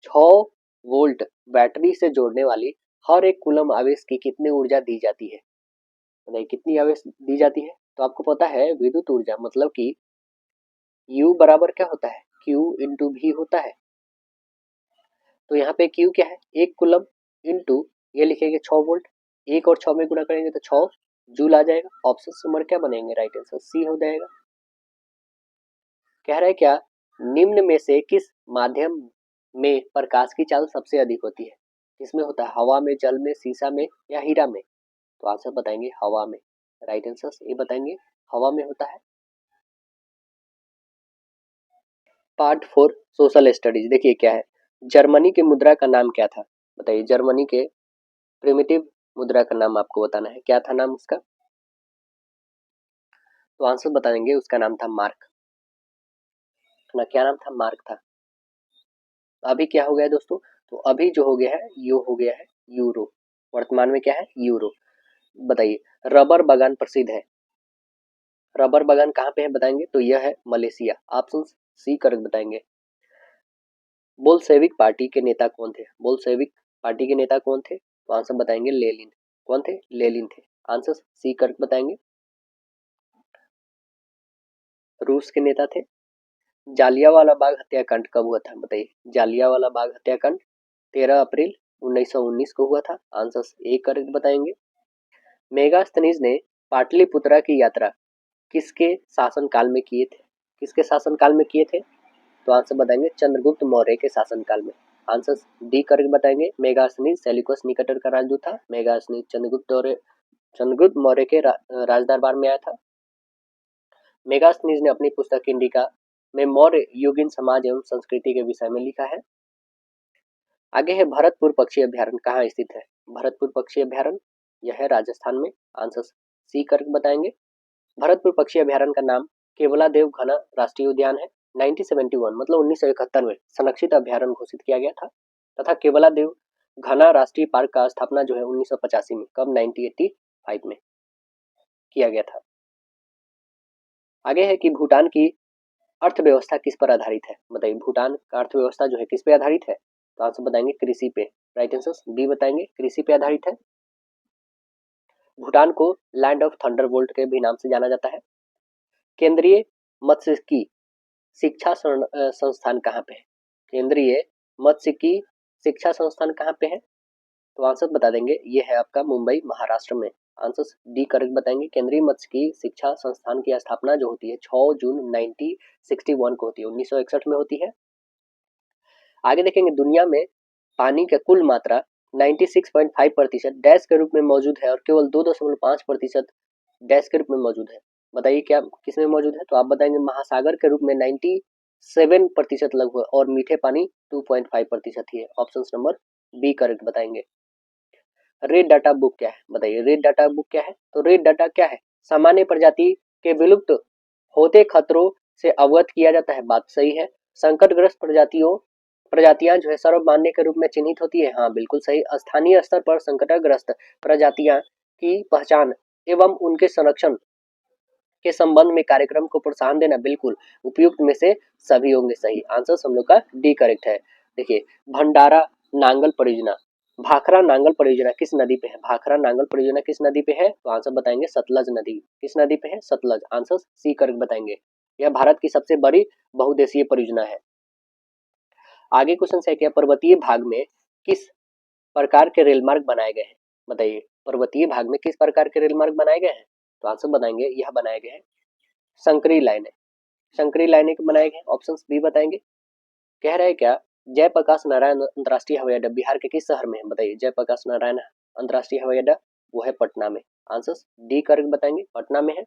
6 वोल्ट बैटरी से जोड़ने वाली हर एक कूलम आवेश की कितनी ऊर्जा दी जाती है? बताइए कितनी आवेश दी जाती है? तो आपको पता है विद्युत ऊर्जा मतलब कि U बराबर क्या होता है? Q इंटू भी होता है। तो यहाँ पे Q क्या है? 1 कूलम इंटू ये लिखेंगे 6 वोल्ट। 1 और 6 में गुणा करेंगे तो 6 जूल आ जाएगा। ऑप्शन नंबर क्या बनेंगे? राइट आंसर सी हो जाएगा। कह रहा है क्या निम्न में से किस माध्यम में प्रकाश की चाल सबसे अधिक होती है? किसमें होता है? हवा में, जल में, शीशा में या हीरा में? तो आंसर बताएंगे हवा में। राइट आंसर ये बताएंगे हवा में होता है। पार्ट 4 सोशल स्टडीज देखिए क्या है। जर्मनी के मुद्रा का नाम क्या था, बताइए। जर्मनी के प्रिमिटिव मुद्रा का नाम आपको बताना है, क्या था नाम उसका। तो आंसर बताएंगे उसका नाम था मार्क ना, क्या नाम था, मार्क था। अभी क्या हो गया है दोस्तों, तो अभी जो हो गया है यो हो गया है यूरो। वर्तमान में क्या है, यूरो। बताइए रबर बागान प्रसिद्ध है, रबर बागान कहाँ पे है बताएंगे, तो यह है मलेशिया। ऑप्शन सी करेक्ट बताएंगे। बोल्शेविक पार्टी के नेता कौन थे, बोल्शेविक पार्टी के नेता कौन थे, तो आंसर बताएंगे लेनिन। कौन थे, लेनिन थे। आंसर सी करेक्ट बताएंगे। रूस के नेता थे। जालियांवाला बाग हत्याकांड कब हुआ था, बताइए। जालियांवाला बाग हत्याकांड 13 अप्रैल 1919 को हुआ था। आंसर ए करेक्ट बताएंगे। मेगास्थनीज ने पाटलिपुत्रा की यात्रा किसके शासनकाल में किए थे, किसके शासनकाल में किए थे, तो आंसर बताएंगे चंद्रगुप्त मौर्य के शासनकाल में। आंसर डी करेक्ट बताएंगे। मेगास्थनीज सेल्यूकस निकेटर का राजदूत था। मेगास्थनीज चंद्रगुप्त मौर्य के राज दरबार में आया था। मेगास्थनीज ने अपनी पुस्तक इंडिका में मौर्य युगीन समाज एवं संस्कृति के विषय में लिखा है। आगे है भरतपुर पक्षी अभ्यारण्य कहाँ स्थित है, भरतपुर पक्षी अभ्यारण्य यह है राजस्थान में। आंसर सी करेक्ट बताएंगे। भरतपुर पक्षी अभ्यारण्य का नाम केवलादेव घना राष्ट्रीय उद्यान है। 1971 मतलब 1971 में संरक्षित अभ्यारण्य घोषित किया गया था तथा केवलादेव घना राष्ट्रीय पार्क का स्थापना जो है 1985 में, कब, 1985 में किया गया था। आगे है कि भूटान की अर्थव्यवस्था किस पर आधारित है, बताइए। भूटान का अर्थव्यवस्था जो है किस पे आधारित है, तो आंसर बताएंगे कृषि पे। राइट आंसर बी बताएंगे, कृषि पे आधारित है। भूटान को लैंड ऑफ थंडरबोल्ट के भी नाम से जाना जाता है। केंद्रीय मत्स्यिकी शिक्षा संस्थान कहाँ पे है, केंद्रीय मत्स्यिकी शिक्षा संस्थान कहाँ पे है, तो आंसर बता देंगे ये है आपका मुंबई महाराष्ट्र में। आंसर डी करेक्ट बताएंगे। केंद्रीय मत्स्यिकी शिक्षा संस्थान की स्थापना जो होती है 6 जून 1961 को होती है, 1961 में होती है। आगे देखेंगे दुनिया में पानी का कुल मात्रा 96.5% डैश के रूप में मौजूद है और केवल 2.5% डैश के रूप में मौजूद है। बताइए क्या किसमें मौजूद है, तो आप बताएंगे महासागर के रूप में 97% लगभग और मीठे पानी 2.5% ही है। ऑप्शन नंबर बी करेक्ट बताएंगे। रेड डाटा बुक क्या है, बताइए। रेड डाटा बुक क्या है, तो रेड डाटा क्या है, सामान्य प्रजाति के विलुप्त होते खतरों से अवगत किया जाता है, बात सही है। संकटग्रस्त प्रजातियां जो है सर्वमान्य के रूप में चिन्हित होती है, हाँ बिल्कुल सही। स्थानीय स्तर पर संकटग्रस्त प्रजातियां की पहचान एवं उनके संरक्षण के संबंध में कार्यक्रम को प्रोत्साहन देना, बिल्कुल उपयुक्त में से सभी होंगे सही। आंसर हम लोग का डी करेक्ट है। देखिए भंडारा नांगल परियोजना, भाखरा नांगल परियोजना किस नदी पे है, भाखरा नांगल परियोजना किस नदी पे है, तो आंसर बताएंगे सतलज नदी। किस नदी पे है, सतलज। आंसर सी करेक्ट बताएंगे। यह भारत की सबसे बड़ी बहुउद्देशीय परियोजना है। आगे क्वेश्चन है क्या पर्वतीय भाग में किस प्रकार के रेल मार्ग बनाए गए हैं, बताइए। पर्वतीय भाग में किस प्रकार के रेल मार्ग बनाए गए हैं, तो आंसर बताएंगे यह बनाए गए हैं संकरी लाइनें, संकरी लाइनें बनाए गए। ऑप्शन बी बताएंगे। कह रहे हैं क्या जयप्रकाश नारायण अंतर्राष्ट्रीय हवाई अड्डा बिहार के किस शहर में है, बताइए। जयप्रकाश नारायण अंतर्राष्ट्रीय हवाई अड्डा वो है पटना में। आंसर डी करेक्ट बताएंगे, पटना में है।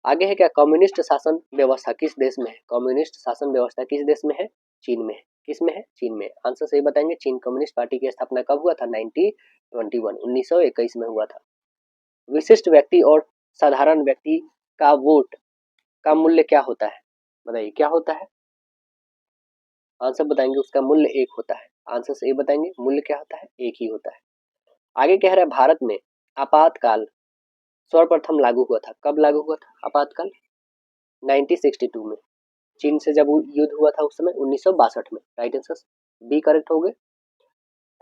आगे है क्या कम्युनिस्ट शासन व्यवस्था किस देश में है, कम्युनिस्ट शासन व्यवस्था किस देश में है, चीन में है। किस में है, चीन में। आंसर सही बताएंगे। चीन कम्युनिस्ट पार्टी की स्थापना कब हुआ था, 1921 में हुआ था। विशिष्ट व्यक्ति और साधारण व्यक्ति का वोट का मूल्य क्या होता है, बताइए क्या होता है। आंसर बताएंगे उसका मूल्य 1 होता है। आंसर सही बताएंगे, मूल्य क्या होता है, 1 ही होता है। आगे कह रहा है भारत में आपातकाल सर्वप्रथम लागू हुआ था, कब लागू हुआ था आपातकाल, 1962 में। चीन से जब युद्ध हुआ था उस समय 1962 में। राइट आंसर बी करेक्ट हो गए।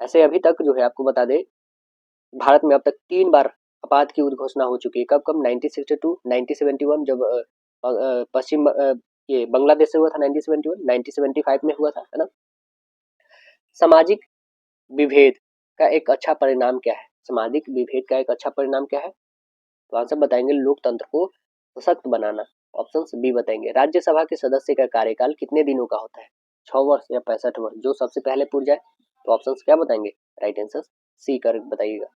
ऐसे अभी तक जो है आपको बता दे भारत में अब तक 3 बार आपात की घोषणा हो चुकी है, कब कब, 1962, 1971 जब पश्चिम ये बांग्लादेश से हुआ था 1971, 1975 में हुआ था, है ना। सामाजिक विभेद का एक अच्छा परिणाम क्या है, सामाजिक विभेद का एक अच्छा परिणाम क्या है, तो आंसर बताएंगे लोकतंत्र को सशक्त बनाना। ऑप्शन बी बताएंगे। राज्यसभा के सदस्य का कार्यकाल कितने दिनों का होता है, 6 वर्ष या 65 वर्ष, जो सबसे पहले पूछ जाए, तो ऑप्शन क्या बताएंगे, राइट आंसर सी करेक्ट बताइएगा।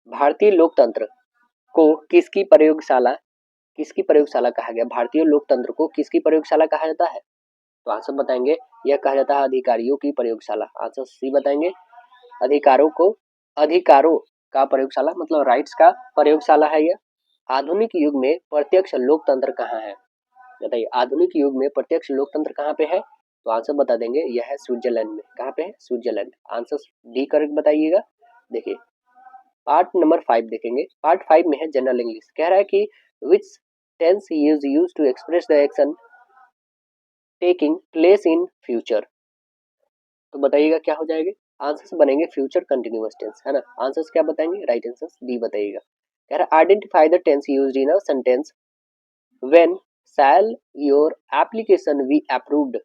भारतीय लोकतंत्र को किसकी प्रयोगशाला कहा गया? भारतीय लोकतंत्र को किसकी प्रयोगशाला कहा जाता है? तो आंसर बताएंगे, यह कहा जाता है अधिकारियों की प्रयोगशाला। आंसर सी बताएंगे, अधिकारों का प्रयोगशाला मतलब राइट्स का प्रयोगशाला है यह। आधुनिक युग में प्रत्यक्ष लोकतंत्र कहाँ है? बताइए, आधुनिक युग में प्रत्यक्ष लोकतंत्र कहाँ पे है? तो आंसर बता देंगे, यह है स्विट्जरलैंड में। कहाँ पे है? स्विट्जरलैंड। आंसर डी करेक्ट बताइएगा। देखिए पार्ट नंबर 5 देखेंगे। पार्ट 5 में है जनरल इंग्लिश। कह रहा है कि which tense is used to express the action taking place in future. तो बताइएगा क्या हो जाएगा? आंसर्स बनेंगे फ्यूचर कंटिन्यूअस टेंस, है ना। आंसर्स क्या बताएंगे? राइट आंसर्स डी बताइएगा। कह रहा है identify the tense used in a sentence when shall your application be approved.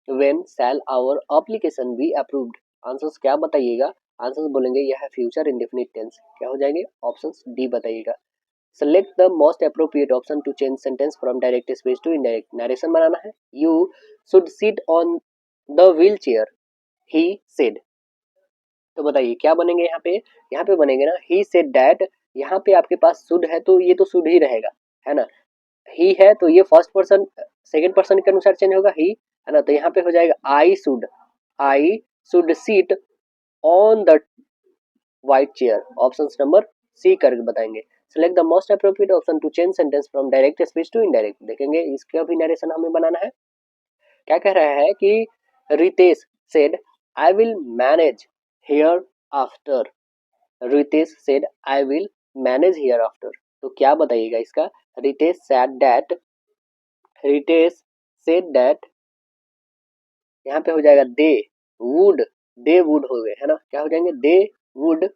When shall our application be approved. Answers क्या बताइएगा? आंसर्स बोलेंगे यह है फ्यूचर इंडेफिनिट टेंस। क्या हो जाएंगे? ऑप्शंस डी बताइएगा। Select the most appropriate option to change sentence from direct speech to indirect. Narration बनाना है। You should sit on the wheelchair, he said. तो बताइए क्या बनेंगे यहाँ पे? यहाँ पे बनेंगे ना ही सेड दैट। यहाँ पे आपके पास शुड है तो ये तो शुड ही रहेगा, है ना। ही है तो ये फर्स्ट पर्सन सेकंड पर्सन के अनुसार चेंज होगा ही, है ना। तो यहाँ पे हो जाएगा I should seat on the white chair. Option number C करके बताएंगे। Select the most appropriate option to change sentence from direct speech to indirect. देखेंगे इसका भी नरेशन हमें बनाना है। क्या कह रहा है कि Ritesh said I will manage hereafter. Ritesh said I will manage hereafter. तो क्या बताइएगा इसका? रितेश सेड दैट यहाँ पे हो जाएगा दे वुड हो गए, है ना। क्या हो जाएंगे? दे वुड,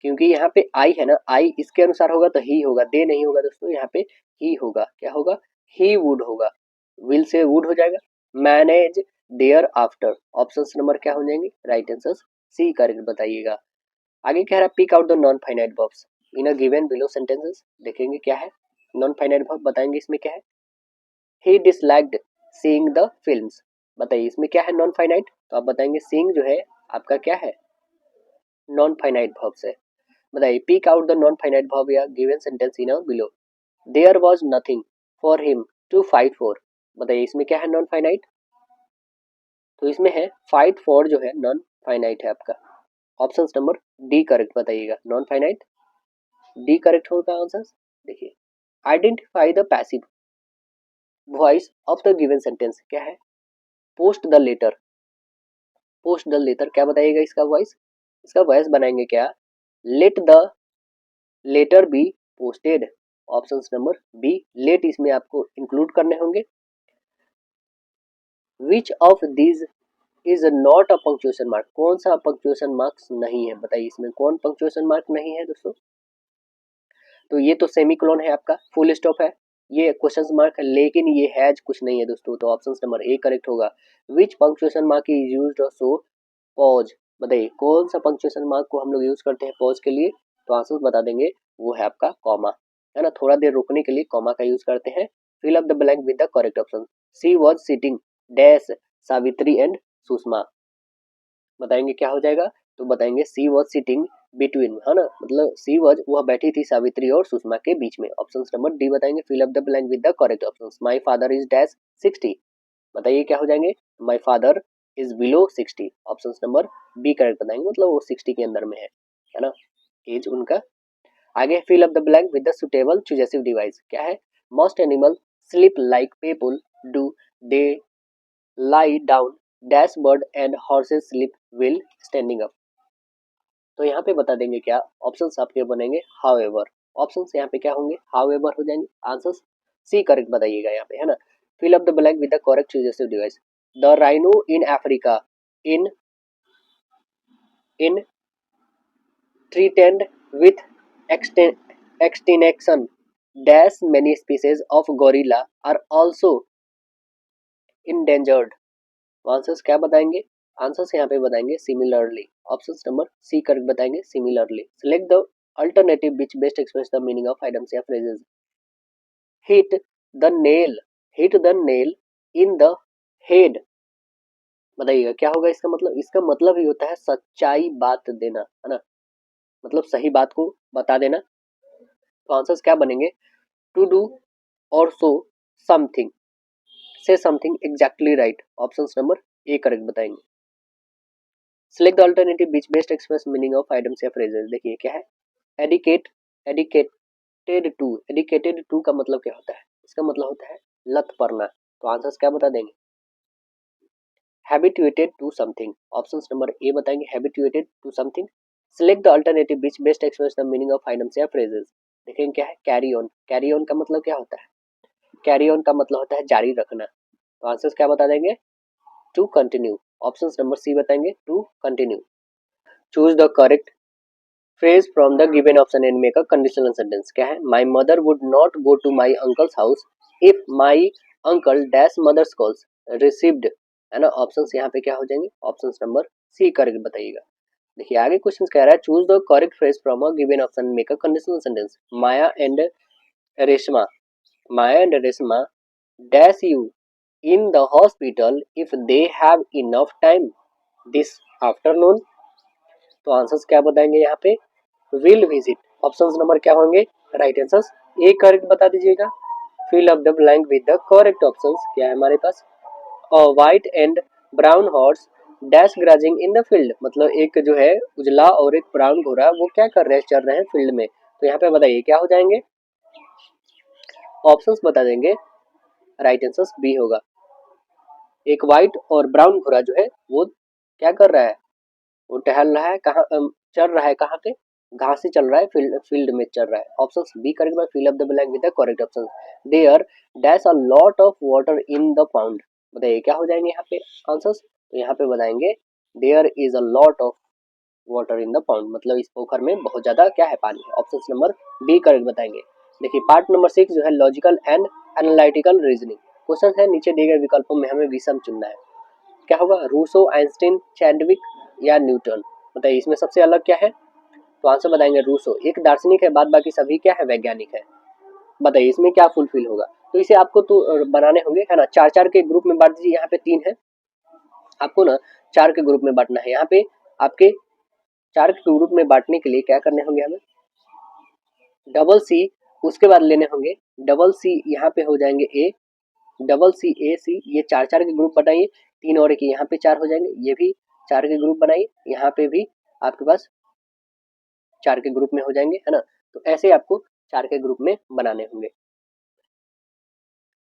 क्योंकि यहाँ पे आई है ना, आई इसके अनुसार होगा तो ही होगा, दे नहीं होगा दोस्तों, यहाँ पे ही होगा। क्या होगा? ही वुड होगा, विल से वुड हो जाएगा। Manage there after. Option number क्या हो जाएंगे? राइट आंसर सी करेक्ट बताइएगा। आगे कह रहा है pick out the non finite verbs in a given below sentences. देखेंगे क्या है नॉन फाइनाइट वर्ब, बताएंगे इसमें क्या है। ही डिसलाइक्ड सीइंग द फिल्म्स। बताइए इसमें क्या है नॉन फाइनाइट? तो आप बताएंगे सीइंग जो है आपका क्या है? नॉन फाइनाइट वर्ब से। बताइए pick out the non finite verb या given sentence in below. There was nothing for him to fight for. बताइए इसमें क्या है नॉन फाइनाइट? तो इसमें है फाइट फॉर जो है नॉन फाइनाइट है आपका। ऑप्शन नंबर डी करेक्ट बताइएगा। नॉन फाइनाइट डी करेक्ट होगा आंसर। देखिए identify the passive voice of the given sentence. क्या है? Post the letter. Post the letter क्या बताइएगा इसका वॉइस? इसका वॉइस बनाएंगे क्या? Let the letter be posted. Option number B let इसमें आपको इंक्लूड करने होंगे। Which of these is not a punctuation mark. कौन सा पंक्चुएशन मार्क्स नहीं है? बताइए इसमें कौन पंक्चुएशन मार्क नहीं है दोस्तों? तो ये तो सेमीकोलन है आपका, फुल स्टॉप है, ये क्वेश्चन मार्क है, लेकिन ये हैज कुछ नहीं है दोस्तों। तो ऑप्शन नंबर ए करेक्ट होगा। Which punctuation mark is used so pause. बताइए कौन सा पंक्चुएशन मार्क को हम लोग यूज करते हैं पॉज के लिए? तो आंसर बता देंगे वो है आपका कॉमा, है ना। थोड़ा देर रुकने के लिए कॉमा का यूज करते हैं। Fill up the blank with the correct option. She was sitting dash Savitri and Sushma. बताएंगे क्या हो जाएगा? तो बताएंगे सी वाज सिटिंग बिटवीन, है ना, मतलब सी वाज वह बैठी थी सावित्री और सुषमा के बीच में। ऑप्शन नंबर डी बताएंगे। Fill up the blank with the correct option. My father is dash 60। बताइए क्या हो जाएंगे? My father is below 60। Option number B correct बताएंगे, मतलब वो 60 के अंदर में है ना, एज उनका। आगे fill up the blank with the suitable cohesive device. क्या है? Most animal sleep like people do they lie down dash bird and horses sleep while standing up. तो यहाँ पे बता देंगे क्या ऑप्शंस आपके बनेंगे हाउएवर। ऑप्शंस यहाँ पे क्या होंगे? हाउएवर हो जाएंगे। आंसर्स सी करेक्ट बताइएगा यहाँ पे, है ना। Fill up the blank with the correct cohesive device. The rhino in Africa in in threatened with extinction dash many species of gorilla are also endangered। Answers क्या बताएंगे? आंसर्स यहाँ पे बताएंगे similarly. Option number C correct बताएंगे similarly. Select the alternative which best express the meaning of items या phrases. Hit the nail hit the nail in the head. बताइएगा क्या होगा इसका मतलब? इसका मतलब ही होता है सच्चाई बात देना, है ना। मतलब सही बात को बता देना। तो आंसर्स क्या बनेंगे? टू डू और so something, say something exactly right, option number A correct बताएंगे। Select the alternative which best express meaning of items या फ्रेजेस। देखिए क्या है, addict, addicted to, addicted to का मतलब क्या होता है? इसका मतलब होता है लत पड़ना। तो आंसर्स क्या बता देंगे? Habituated to something, option number A बताएंगे, habituated to something. Select the alternative which best express the meaning of items या फ्रेजेस। देखेंगे क्या है, कैरी ऑन, कैरी ऑन का मतलब क्या होता है? कैरी ऑन का मतलब होता है जारी रखना। तो आंसर्स क्या बता देंगे? To continue, option number C बताएंगे, to continue. Choose the correct phrase from the given option and make a conditional sentence. क्या है, my mother would not go to my uncle's house if my uncle dash mother's calls received, है ना। ऑप्शंस यहाँ पे क्या हो जाएंगे? ऑप्शन नंबर सी करेक्ट बताइएगा। देखिए आगे क्वेश्चन कह रहा है, choose the correct phrase from a given option make a conditional sentence. Maya and Reshma, Maya and Reshma dash you in the hospital if they have enough time this afternoon। तो आंसर्स क्या बताएंगे यहाँ पे? विल विजिट, ऑप्शंस नंबर क्या होंगे? राइट आंसर्स ए करेक्ट बता दीजिएगा। Fill up the blank with the correct options. क्या है हमारे पास? White and brown horse dash grazing in the field, मतलब एक जो है उजला और एक ब्राउन घोड़ा वो क्या कर रहे हैं? चल रहे हैं फील्ड में। तो यहाँ पे बताइए क्या हो जाएंगे? ऑप्शंस बता देंगे, राइट आंसर्स बी होगा। एक व्हाइट और ब्राउन घोड़ा जो है वो क्या कर रहा है? वो टहल रहा है कहाँ, चल रहा है कहाँ पे? घास से चल रहा है, फील्ड में चल रहा है। Option B correct by, fill up the blank with the correct option. There dash a lot of water in the pound, बताइए क्या हो जाएंगे यहाँ पे आंसर्स? तो यहाँ पे बताएंगे there is a lot of water in the pound, मतलब इस पोखर में बहुत ज्यादा क्या है? पानी है। ऑप्शन नंबर बी करेक्ट बताएंगे। देखिए पार्ट नंबर 6 जो है logical and analytical reasoning. Question है नीचे दिए गए विकल्पों में हमें विषम चुनना है। क्या होगा? रूसो, आइंस्टीन, चैडविक या न्यूटन, बताइए इसमें सबसे अलग क्या है? तो आंसर बताएंगे रूसो, एक दार्शनिक है, बाद बाकी सभी क्या है? वैज्ञानिक है। बताइए इसमें क्या फुलफिल होगा? तो इसे आपको तो बनाने होंगे, है ना। चार चार के ग्रुप में बांट दीजिए, यहाँ पे 3 है, आपको ना 4 के ग्रुप में बांटना है। यहाँ पे आपके 4 के ग्रुप में बांटने के लिए क्या करने होंगे हमें? डबल सी उसके बाद लेने होंगे, डबल सी यहाँ पे हो जाएंगे ए, डबल सी ए सी, ये 4 4 के ग्रुप बनाइए। 3 और एक यहाँ पे 4 हो जाएंगे, ये भी 4 के ग्रुप बनाइए, यहाँ पे भी आपके पास 4 के ग्रुप में हो जाएंगे, है ना। तो ऐसे आपको 4 के ग्रुप में बनाने होंगे।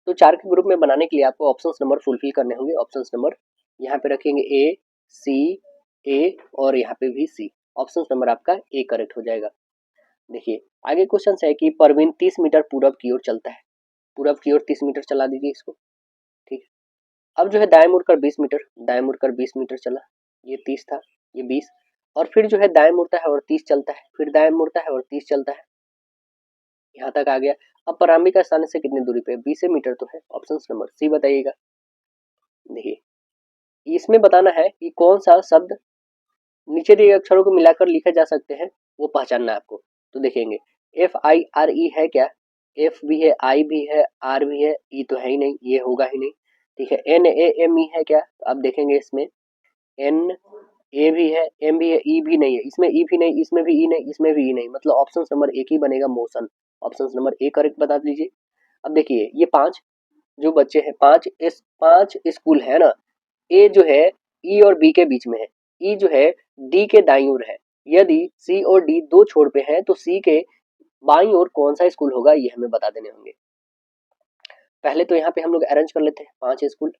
तो 4 के ग्रुप में बनाने के लिए आपको ऑप्शन नंबर फुलफिल करने होंगे। ऑप्शन नंबर यहाँ पे रखेंगे ए सी, ए और यहाँ पे भी सी। ऑप्शन नंबर आपका ए करेक्ट हो जाएगा। देखिए आगे क्वेश्चन है कि परवीन 30 मीटर पूरब की ओर चलता है, पूरब की ओर 30 मीटर चला दीजिए इसको, ठीक है। अब जो है दाएं मुड़कर 20 मीटर, दाएं मुड़कर 20 मीटर चला, ये 30 था, ये 20, और फिर जो है दाएं मुड़ता है और 30 चलता है, फिर दाएं मुड़ता है और 30 चलता है, यहाँ तक आ गया। अब प्रारंभिक स्थान से कितनी दूरी पे? 20 मीटर तो है। ऑप्शन नंबर सी बताइएगा। देखिए इसमें बताना है कि कौन सा शब्द नीचे दिए अक्षरों को मिलाकर लिखे जा सकते हैं, वो पहचानना है आपको। तो देखेंगे FIRE है क्या? F भी है, I भी है, R भी है, E तो है ही नहीं, ये होगा ही नहीं, ठीक है। NAME है क्या? तो आप देखेंगे इसमें NA भी है, M भी है, E भी नहीं है, इसमें E भी नहीं, इसमें भी E नहीं, इसमें भी E नहीं, मतलब ऑप्शन नंबर एक ही बनेगा, motion. Option number A correct बता दीजिए। अब देखिए ये 5 जो बच्चे हैं, 5 स्कूल है ना, ए जो है ई और बी के बीच में है, ई जो है डी के दाईं ओर है। यदि सी और डी दो छोर पे हैं तो सी के बाईं ओर कौन सा स्कूल होगा, ये हमें बता देने होंगे। पहले तो यहाँ पे हम लोग अरेंज कर लेते हैं 5 स्कूल,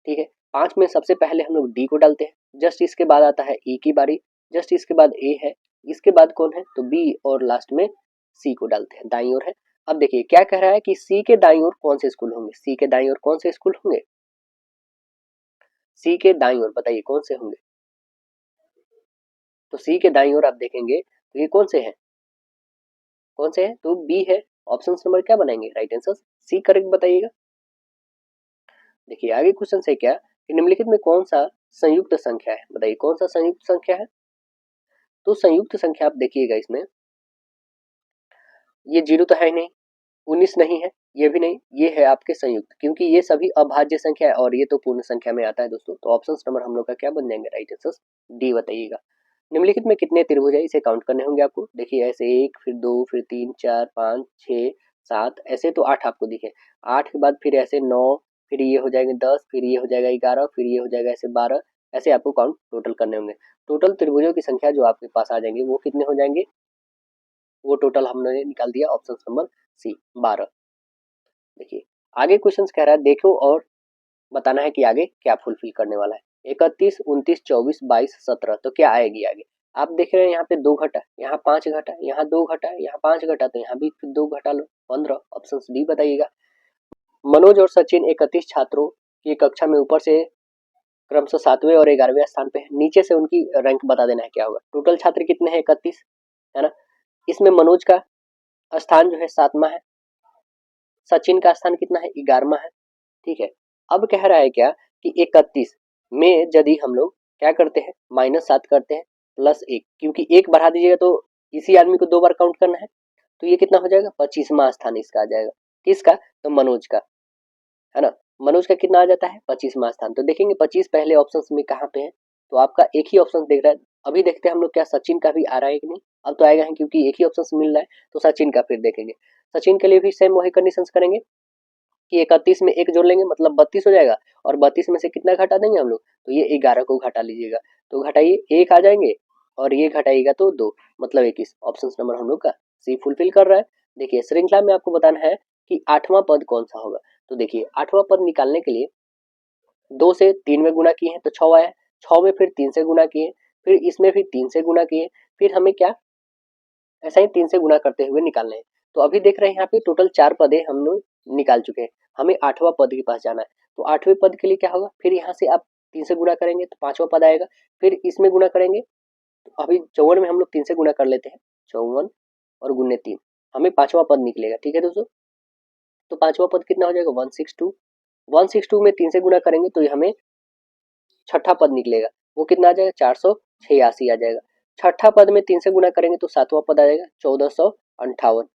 ठीक है। 5 में सबसे पहले हम लोग डी को डालते हैं, जस्ट इसके बाद आता है ई की बारी, जस्ट इसके बाद ए है, इसके बाद कौन है? तो बी, और लास्ट में सी को डालते हैं, दाईं ओर है। अब देखिए क्या कह रहा है कि सी के दाईं ओर कौन से स्कूल होंगे, सी के दाईं ओर कौन से स्कूल होंगे? सी के दाईं ओर बताइए कौन से होंगे? तो सी के दाईं ओर आप देखेंगे तो ये कौन से हैं? कौन से हैं? तो बी है। ऑप्शन नंबर क्या बनाएंगे? राइट आंसर सी करेक्ट बताइएगा। देखिए आगे क्वेश्चन है क्या कि निम्नलिखित में कौन सा संयुक्त संख्या है, बताइए कौन सा संयुक्त संख्या है? तो संयुक्त संख्या आप देखिएगा इसमें, ये 0 तो है ही नहीं, 19 नहीं है, ये भी नहीं, ये है आपके संयुक्त, क्योंकि ये सभी अभाज्य संख्या है और ये तो पूर्ण संख्या में आता है दोस्तों। तो ऑप्शन नंबर हम लोग का क्या बन जाएंगे? राइट आंसर डी बताइएगा। निम्नलिखित में कितने त्रिभुज है इसे काउंट करने होंगे आपको। देखिए ऐसे 1 फिर 2 फिर 3 4 5 6 7 ऐसे तो 8 आपको दिखे। 8 के बाद फिर ऐसे 9 फिर ये हो जाएंगे 10 फिर ये हो जाएगा 11 फिर ये हो जाएगा ऐसे 12 ऐसे आपको काउंट टोटल करने होंगे। टोटल त्रिभुजों की संख्या जो आपके पास आ जाएंगे वो कितने हो जाएंगे, वो टोटल हमने निकाल दिया ऑप्शन नंबर सी 12। देखिए आगे क्वेश्चन कह रहा है देखो और बताना है कि आगे क्या फुलफिल करने वाला है। 31 29 24 22 17 तो क्या आएगी आगे। आप देख रहे हैं यहाँ पे 2 घटा, यहाँ 5 घटा, यहाँ 2 घटा, यहाँ 5 घटा, तो यहाँ भी 2 घटा लो 15। ऑप्शन डी बताइएगा। मनोज और सचिन 31 छात्रों की कक्षा में ऊपर से क्रमशः 7वें और 11वें स्थान पे है, नीचे से उनकी रैंक बता देना है क्या होगा। टोटल छात्र कितने हैं 31 है ना। इसमें मनोज का स्थान जो है 7वां है, सचिन का स्थान कितना है 11वां है। ठीक है, अब कह रहा है क्या कि 31 में यदि हम लोग क्या करते हैं -7 करते हैं +1, क्योंकि 1 बढ़ा दीजिएगा तो इसी आदमी को 2 बार काउंट करना है, तो ये कितना हो जाएगा 25वां स्थान इसका आ जाएगा। किसका, तो मनोज का, है ना। मनोज का कितना आ जाता है 25वां स्थान। तो देखेंगे 25 पहले ऑप्शन में कहाँ पे है, तो आपका एक ही ऑप्शन देख रहा है। अभी देखते हैं हम लोग क्या सचिन का भी आ रहा है कि नहीं। अब तो आएगा है क्योंकि एक ही ऑप्शन मिल रहा है, तो सचिन का फिर देखेंगे। सचिन के लिए भी सेम वही कंडीशन करेंगे कि 31 में 1 जोड़ लेंगे मतलब 32 हो जाएगा, और 32 में से कितना घटा देंगे हम लोग, तो ये 11 को घटा लीजिएगा। तो घटाइए 1 आ जाएंगे और ये घटाइएगा तो 2 मतलब 21। ऑप्शन नंबर हम लोग का सी फुलफिल कर रहा है। देखिए श्रृंखला में आपको बताना है कि 8वां पद कौन सा होगा। तो देखिए 8वां पद निकालने के लिए 2 से 3 में गुणा किए हैं तो 6 आया, 6 में फिर 3 से गुणा किए, फिर इसमें फिर 3 से गुणा किए, फिर हमें क्या ऐसा ही 3 से गुणा करते हुए निकालना है। तो अभी देख रहे हैं यहाँ पे टोटल 4 पदे हम लोग निकाल चुके हैं, हमें 8वां पद के पास जाना है। तो 8वें पद के लिए क्या होगा, फिर यहाँ से आप 3 से गुणा करेंगे तो 5वां पद आएगा, फिर इसमें गुणा करेंगे तो अभी 54 में हम लोग 3 से गुणा कर लेते हैं, 54 और गुने 3 हमें 5वां पद निकलेगा। ठीक है दोस्तों, तो 5वां पद कितना हो जाएगा 162, 162 में 3 से गुणा करेंगे तो ये हमें छठा पद निकलेगा, वो कितना आ जाएगा 486 आ जाएगा। छठा पद में 3 से गुणा करेंगे तो 7वां पद आ जाएगा 1458,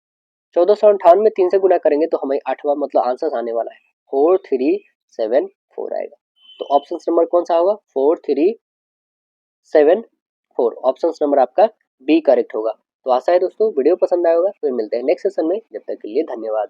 1458 में 3 से गुणा करेंगे तो हमें 8वां मतलब आंसर आने वाला है 4374 आएगा। तो ऑप्शन नंबर कौन सा होगा 4374, ऑप्शन नंबर आपका बी करेक्ट होगा। तो आशा है दोस्तों वीडियो पसंद आया होगा, फिर मिलते हैं नेक्स्ट सेशन में, जब तक के लिए धन्यवाद।